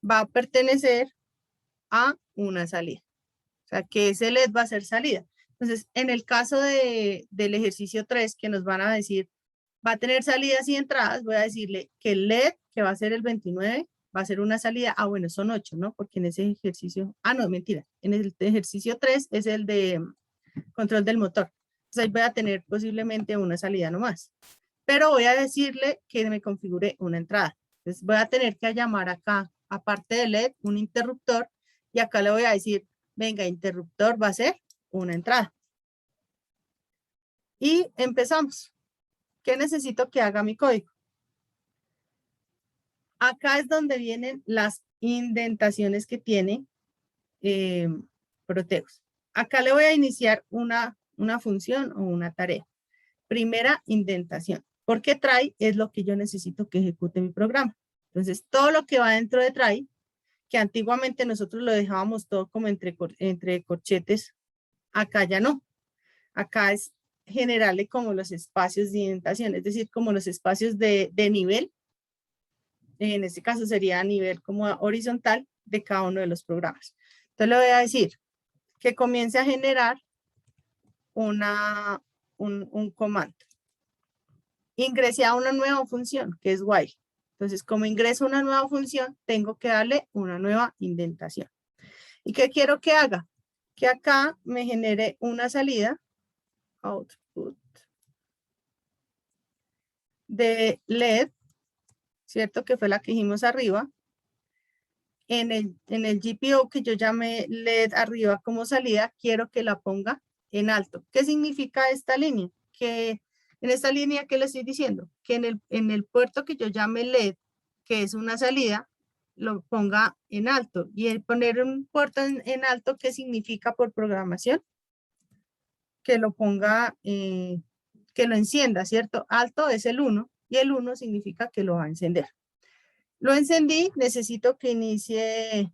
va a pertenecer a una salida. O sea, que ese LED va a ser salida. Entonces, en el caso del ejercicio 3, que nos van a decir, va a tener salidas y entradas, voy a decirle que el LED, que va a ser el 29, va a ser una salida. Ah, bueno, son 8, ¿no? Porque en ese ejercicio, no, mentira. En el ejercicio 3 es el de control del motor. Entonces, ahí voy a tener posiblemente una salida nomás. Pero voy a decirle que me configure una entrada. Entonces, voy a tener que llamar acá, aparte de LED, un interruptor. Y acá le voy a decir, venga, interruptor va a ser una entrada. Y empezamos. ¿Qué necesito que haga mi código? Acá es donde vienen las indentaciones que tiene Proteus. Acá le voy a iniciar una función o una tarea. Primera indentación. Porque try es lo que yo necesito que ejecute mi programa. Entonces, todo lo que va dentro de try, que antiguamente nosotros lo dejábamos todo como entre corchetes, acá ya no. Acá es generarle como los espacios de indentación, es decir, como los espacios de nivel. En este caso sería a nivel como horizontal de cada uno de los programas. Entonces le voy a decir que comience a generar un comando. Ingrese a una nueva función, que es while. Entonces, como ingreso a una nueva función, tengo que darle una nueva indentación. ¿Y qué quiero que haga? Que acá me genere una salida, output, de LED, ¿cierto? Que fue la que dijimos arriba. En el GPIO que yo llamé LED arriba como salida, quiero que la ponga en alto. ¿Qué significa esta línea? Que en esta línea, ¿qué le estoy diciendo? Que en el puerto que yo llame LED, que es una salida, lo ponga en alto. Y el poner un puerto en alto, ¿qué significa por programación? Que lo ponga, que lo encienda, ¿cierto? Alto es el 1 y el 1 significa que lo va a encender. Lo encendí, necesito que inicie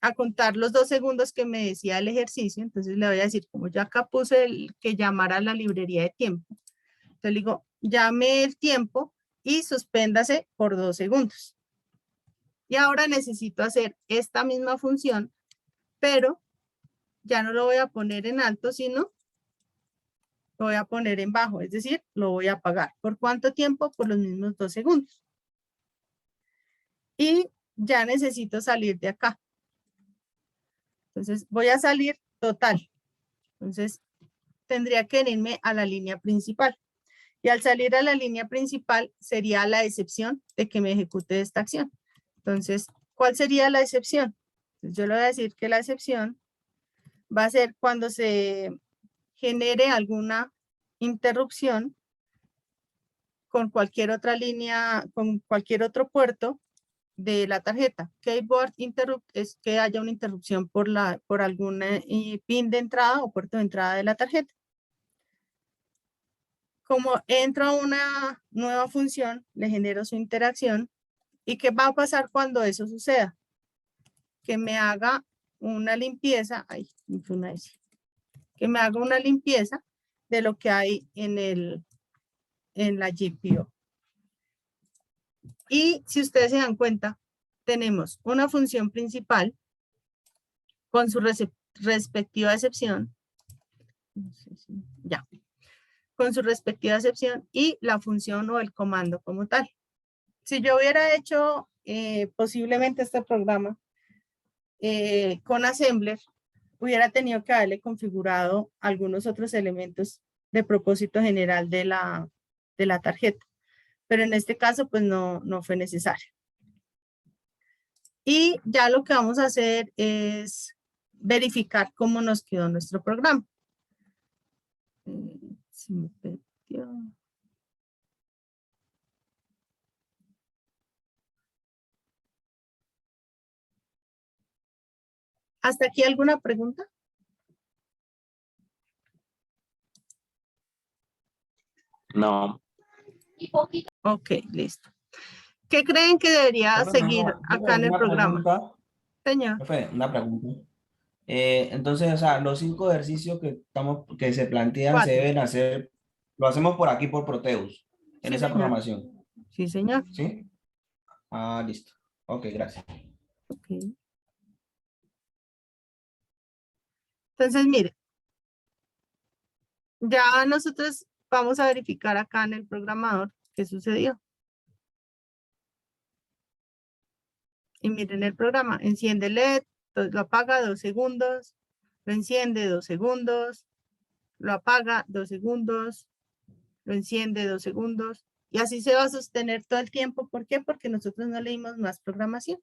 a contar los 2 segundos que me decía el ejercicio. Entonces le voy a decir, como ya acá puse el que llamara a la librería de tiempo. Entonces le digo, llame el tiempo y suspéndase por 2 segundos. Y ahora necesito hacer esta misma función, pero ya no lo voy a poner en alto, sino lo voy a poner en bajo, es decir, lo voy a apagar. ¿Por cuánto tiempo? Por los mismos 2 segundos. Y ya necesito salir de acá. Entonces voy a salir total. Entonces tendría que irme a la línea principal. Y al salir a la línea principal sería la excepción de que me ejecute esta acción. Entonces, ¿cuál sería la excepción? Entonces, yo le voy a decir que la excepción va a ser cuando se genere alguna interrupción con cualquier otra línea, con cualquier otro puerto de la tarjeta. Keyboard interrupt es que haya una interrupción por algún pin de entrada o puerto de entrada de la tarjeta. Como entro a una nueva función, le genero su interacción. ¿Y qué va a pasar cuando eso suceda? Que me haga una limpieza, que me haga una limpieza de lo que hay en la GPIO. Y si ustedes se dan cuenta, tenemos una función principal con su respectiva excepción. No sé si- ya. Con su respectiva excepción y la función o el comando como tal. Si yo hubiera hecho posiblemente este programa con Assembler, hubiera tenido que haberle configurado algunos otros elementos de propósito general de la tarjeta. Pero en este caso, pues no fue necesario. Y ya lo que vamos a hacer es verificar cómo nos quedó nuestro programa. Se me perdió. ¿Hasta aquí alguna pregunta? No. Ok, listo. ¿Qué creen que debería Profe, seguir acá en el una programa? pregunta, Señor. profe, una pregunta. Entonces, o sea, los 5 ejercicios que se plantean se 4. deben hacer, lo hacemos por aquí por Proteus, en Sí, esa señor. programación, Sí, señor. ¿sí? Ah, listo. Ok, gracias. Ok. Entonces, mire, ya nosotros vamos a verificar acá en el programador qué sucedió. Y miren el programa, enciende LED, lo apaga 2 segundos, lo enciende 2 segundos, lo apaga 2 segundos, lo enciende 2 segundos, y así se va a sostener todo el tiempo. ¿Por qué? Porque nosotros no leímos más programación.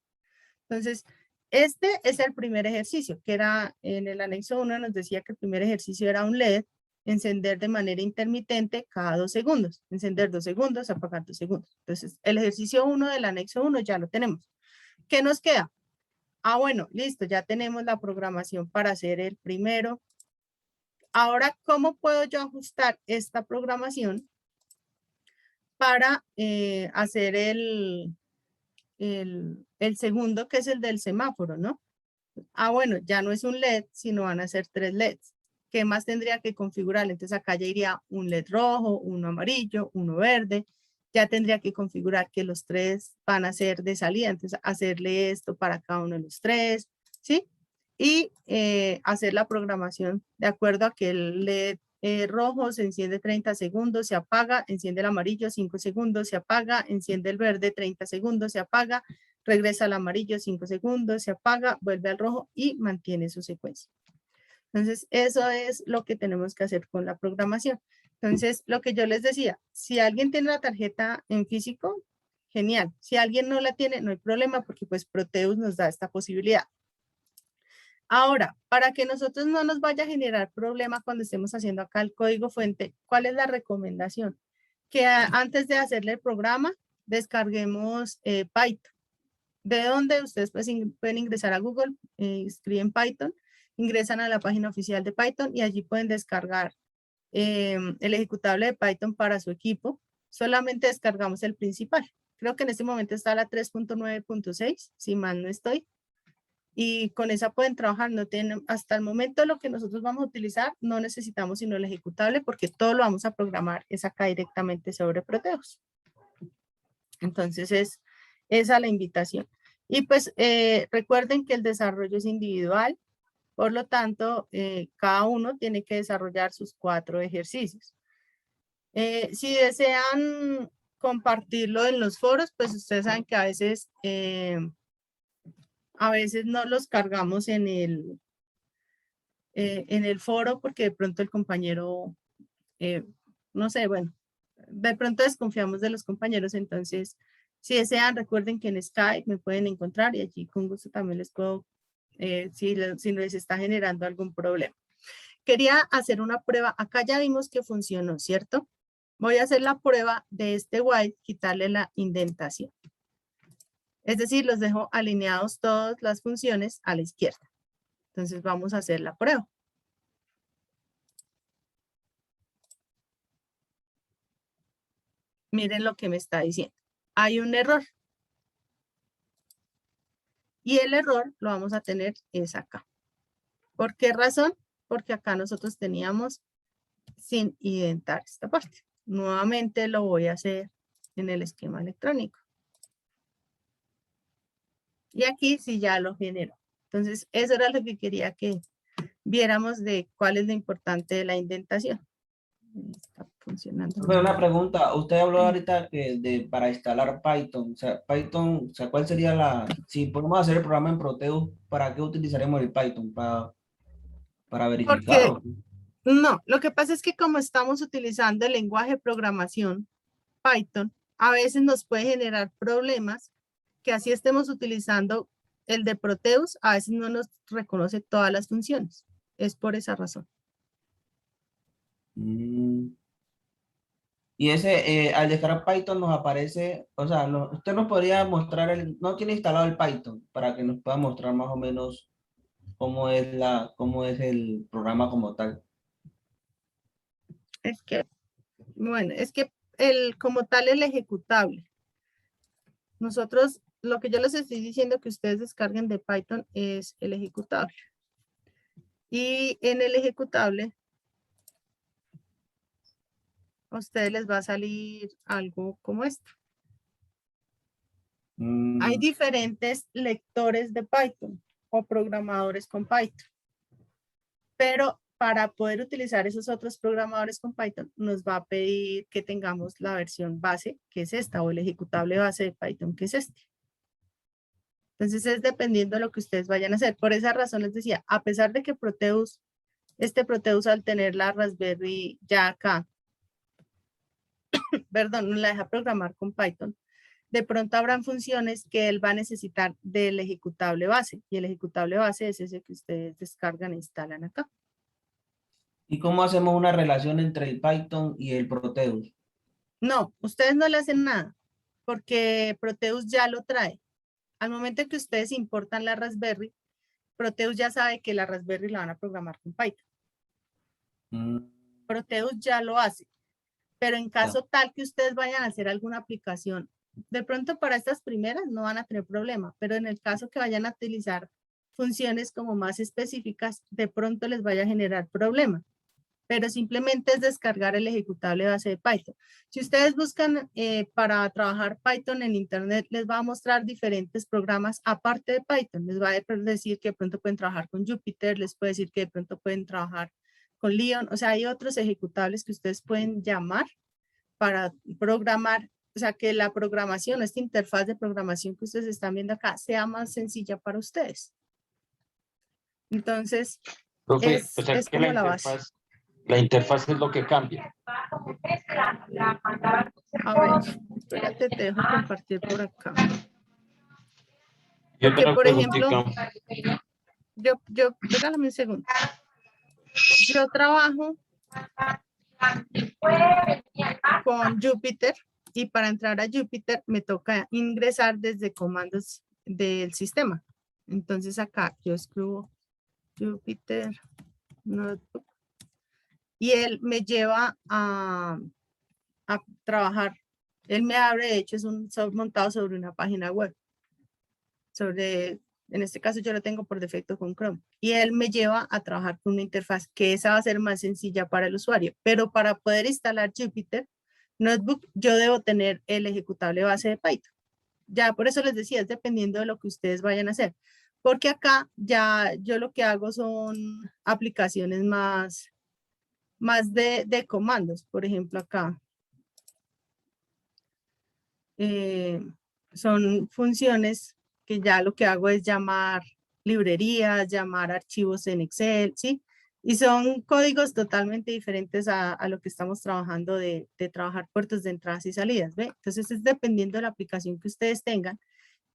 Entonces, este es el primer ejercicio, que era en el anexo 1, nos decía que el primer ejercicio era un LED, encender de manera intermitente cada 2 segundos, encender 2 segundos, apagar 2 segundos. Entonces, el ejercicio 1 del anexo 1 ya lo tenemos. ¿Qué nos queda? Ah, bueno, listo, ya tenemos la programación para hacer el primero. Ahora, ¿cómo puedo yo ajustar esta programación para hacer el segundo, que es el del semáforo, ¿no? Ah, bueno, ya no es un LED, sino van a ser 3 LEDs. ¿Qué más tendría que configurar? Entonces acá ya iría un LED rojo, uno amarillo, uno verde. Ya tendría que configurar que los 3 van a ser de salida. Entonces hacerle esto para cada uno de los 3, ¿sí? Y hacer la programación de acuerdo a que el LED rojo se enciende 30 segundos, se apaga, enciende el amarillo 5 segundos, se apaga, enciende el verde 30 segundos, se apaga, regresa al amarillo 5 segundos, se apaga, vuelve al rojo y mantiene su secuencia. Entonces, eso es lo que tenemos que hacer con la programación. Entonces, lo que yo les decía, si alguien tiene la tarjeta en físico, genial. Si alguien no la tiene, no hay problema porque pues Proteus nos da esta posibilidad. Ahora, para que nosotros no nos vaya a generar problema cuando estemos haciendo acá el código fuente, ¿cuál es la recomendación? Que antes de hacerle el programa, descarguemos Python. ¿De dónde? Ustedes pues, pueden ingresar a Google, escriben Python, ingresan a la página oficial de Python y allí pueden descargar el ejecutable de Python para su equipo. Solamente descargamos el principal. Creo que en este momento está la 3.9.6, si mal no estoy. Y con esa pueden trabajar. No tienen, hasta el momento lo que nosotros vamos a utilizar, no necesitamos sino el ejecutable porque todo lo vamos a programar es acá directamente sobre Proteus. Entonces es esa la invitación. Y pues recuerden que el desarrollo es individual, por lo tanto, cada uno tiene que desarrollar sus 4 ejercicios. Si desean compartirlo en los foros, pues ustedes saben que a veces no los cargamos en el foro porque de pronto el compañero, no sé, bueno, de pronto desconfiamos de los compañeros, entonces si desean, recuerden que en Skype me pueden encontrar y allí con gusto también les puedo, si les está generando algún problema. Quería hacer una prueba, acá ya vimos que funcionó, ¿cierto? Voy a hacer la prueba de este while, quitarle la indentación. Es decir, los dejo alineados todas las funciones a la izquierda. Entonces vamos a hacer la prueba. Miren lo que me está diciendo. Hay un error. Y el error lo vamos a tener es acá. ¿Por qué razón? Porque acá nosotros teníamos sin indentar esta parte. Nuevamente lo voy a hacer en el esquema electrónico. Y aquí sí ya lo generó. Entonces, eso era lo que quería que viéramos de cuál es lo importante de la indentación. Está funcionando. Pero una pregunta, usted habló ahorita que para instalar Python, o sea, Python, o sea, ¿cuál sería si podemos hacer el programa en Proteus, ¿para qué utilizaremos el Python? ¿Para verificar Porque o qué? no, lo que pasa es que como estamos utilizando el lenguaje de programación Python, a veces nos puede generar problemas que así estemos utilizando el de Proteus, a veces no nos reconoce todas las funciones. Es por esa razón. Mm. Y al descargar Python nos aparece, o sea, usted nos podría mostrar, no tiene instalado el Python para que nos pueda mostrar más o menos cómo es el programa como tal. Es que, bueno, es que como tal el ejecutable. Nosotros, lo que yo les estoy diciendo que ustedes descarguen de Python es el ejecutable. Y en el ejecutable, a ustedes les va a salir algo como esto. Hay diferentes lectores de Python o programadores con Python. Pero para poder utilizar esos otros programadores con Python, nos va a pedir que tengamos la versión base, que es esta, o el ejecutable base de Python, que es este. Entonces es dependiendo de lo que ustedes vayan a hacer. Por esa razón les decía, a pesar de que Proteus, este Proteus al tener la Raspberry ya acá, perdón, no la deja programar con Python, de pronto habrán funciones que él va a necesitar del ejecutable base. Y el ejecutable base es ese que ustedes descargan e instalan acá. ¿Y cómo hacemos una relación entre el Python y el Proteus? No, ustedes no le hacen nada, porque Proteus ya lo trae. Al momento en que ustedes importan la Raspberry, Proteus ya sabe que la Raspberry la van a programar con Python. Proteus ya lo hace. Pero en caso tal que ustedes vayan a hacer alguna aplicación, de pronto para estas primeras no van a tener problema, pero en el caso que vayan a utilizar funciones como más específicas, de pronto les vaya a generar problema. Pero simplemente es descargar el ejecutable base de Python. Si ustedes buscan para trabajar Python en internet, les va a mostrar diferentes programas aparte de Python. Les va a decir que de pronto pueden trabajar con Jupyter, les puede decir que de pronto pueden trabajar con Leon. O sea, hay otros ejecutables que ustedes pueden llamar para programar. O sea, que la programación, esta interfaz de programación que ustedes están viendo acá, sea más sencilla para ustedes. Entonces, Profe, o sea es que como la base. la interfaz es lo que cambia. A ver, espérate, te dejo compartir por acá. Y Porque, otra por ejemplo, preguntita. regálame un segundo. Yo trabajo con Jupyter y para entrar a Jupyter me toca ingresar desde comandos del sistema. Entonces acá yo escribo Jupyter Notebook y él me lleva a trabajar. Él me abre, de hecho es un software montado sobre una página web. En este caso yo lo tengo por defecto con Chrome. Y él me lleva a trabajar con una interfaz que esa va a ser más sencilla para el usuario. Pero para poder instalar Jupyter Notebook, yo debo tener el ejecutable base de Python. Ya por eso les decía, es dependiendo de lo que ustedes vayan a hacer. Porque acá ya yo lo que hago son aplicaciones más de comandos. Por ejemplo, acá. Son funciones que ya lo que hago es llamar librerías, llamar archivos en Excel, ¿sí? Y son códigos totalmente diferentes a lo que estamos trabajando de trabajar puertos de entradas y salidas, ¿ve? Entonces es dependiendo de la aplicación que ustedes tengan.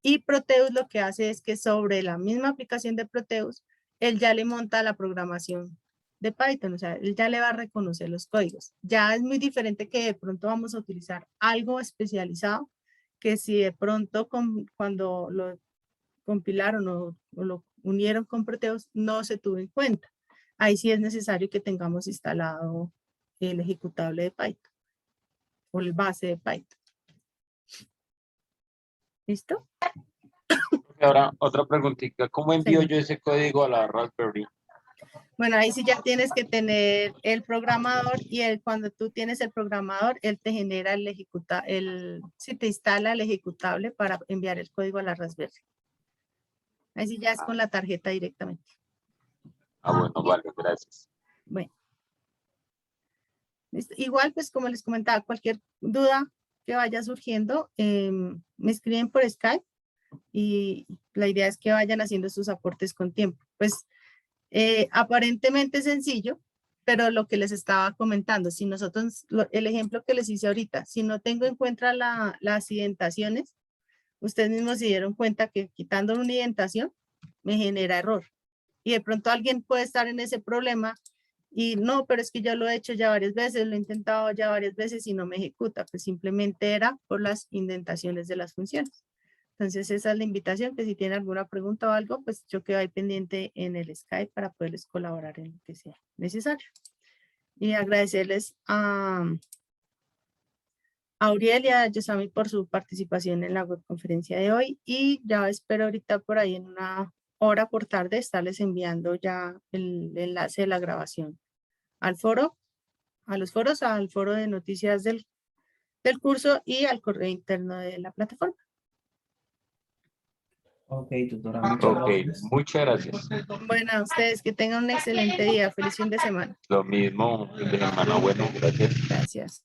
Y Proteus lo que hace es que sobre la misma aplicación de Proteus, él ya le monta la programación de Python, o sea, él ya le va a reconocer los códigos. Ya es muy diferente que de pronto vamos a utilizar algo especializado, que si de pronto cuando lo compilaron o lo unieron con Proteus, no se tuvo en cuenta. Ahí sí es necesario que tengamos instalado el ejecutable de Python o el base de Python. ¿Listo? Ahora, otra preguntita. ¿Cómo envío Sí. yo ese código a la Raspberry? Bueno, ahí sí ya tienes que tener el programador y cuando tú tienes el programador, él te genera si te instala el ejecutable para enviar el código a la Raspberry. Ahí sí ya es con la tarjeta directamente. Ah, bueno, vale, gracias. Bueno. Listo. Igual, pues como les comentaba, cualquier duda que vaya surgiendo, me escriben por Skype y la idea es que vayan haciendo sus aportes con tiempo. Pues aparentemente sencillo, pero lo que les estaba comentando, si nosotros, el ejemplo que les hice ahorita, si no tengo en cuenta las indentaciones, ustedes mismos se dieron cuenta que quitando una indentación me genera error. Y de pronto alguien puede estar en ese problema y no, pero es que yo lo he hecho ya varias veces, lo he intentado ya varias veces y no me ejecuta, pues simplemente era por las indentaciones de las funciones. Entonces esa es la invitación, que si tienen alguna pregunta o algo, pues yo quedo ahí pendiente en el Skype para poderles colaborar en lo que sea necesario. Y agradecerles a Auriel y a Yosami por su participación en la webconferencia de hoy y ya espero ahorita por ahí en una hora por tarde estarles enviando ya el enlace de la grabación al foro, a los foros, al foro de noticias del curso y al correo interno de la plataforma. Ok, tutora, muchas Ok, gracias. muchas gracias. Bueno, a ustedes que tengan un excelente día. Feliz fin de semana. Lo mismo, fin de semana bueno, gracias. Gracias.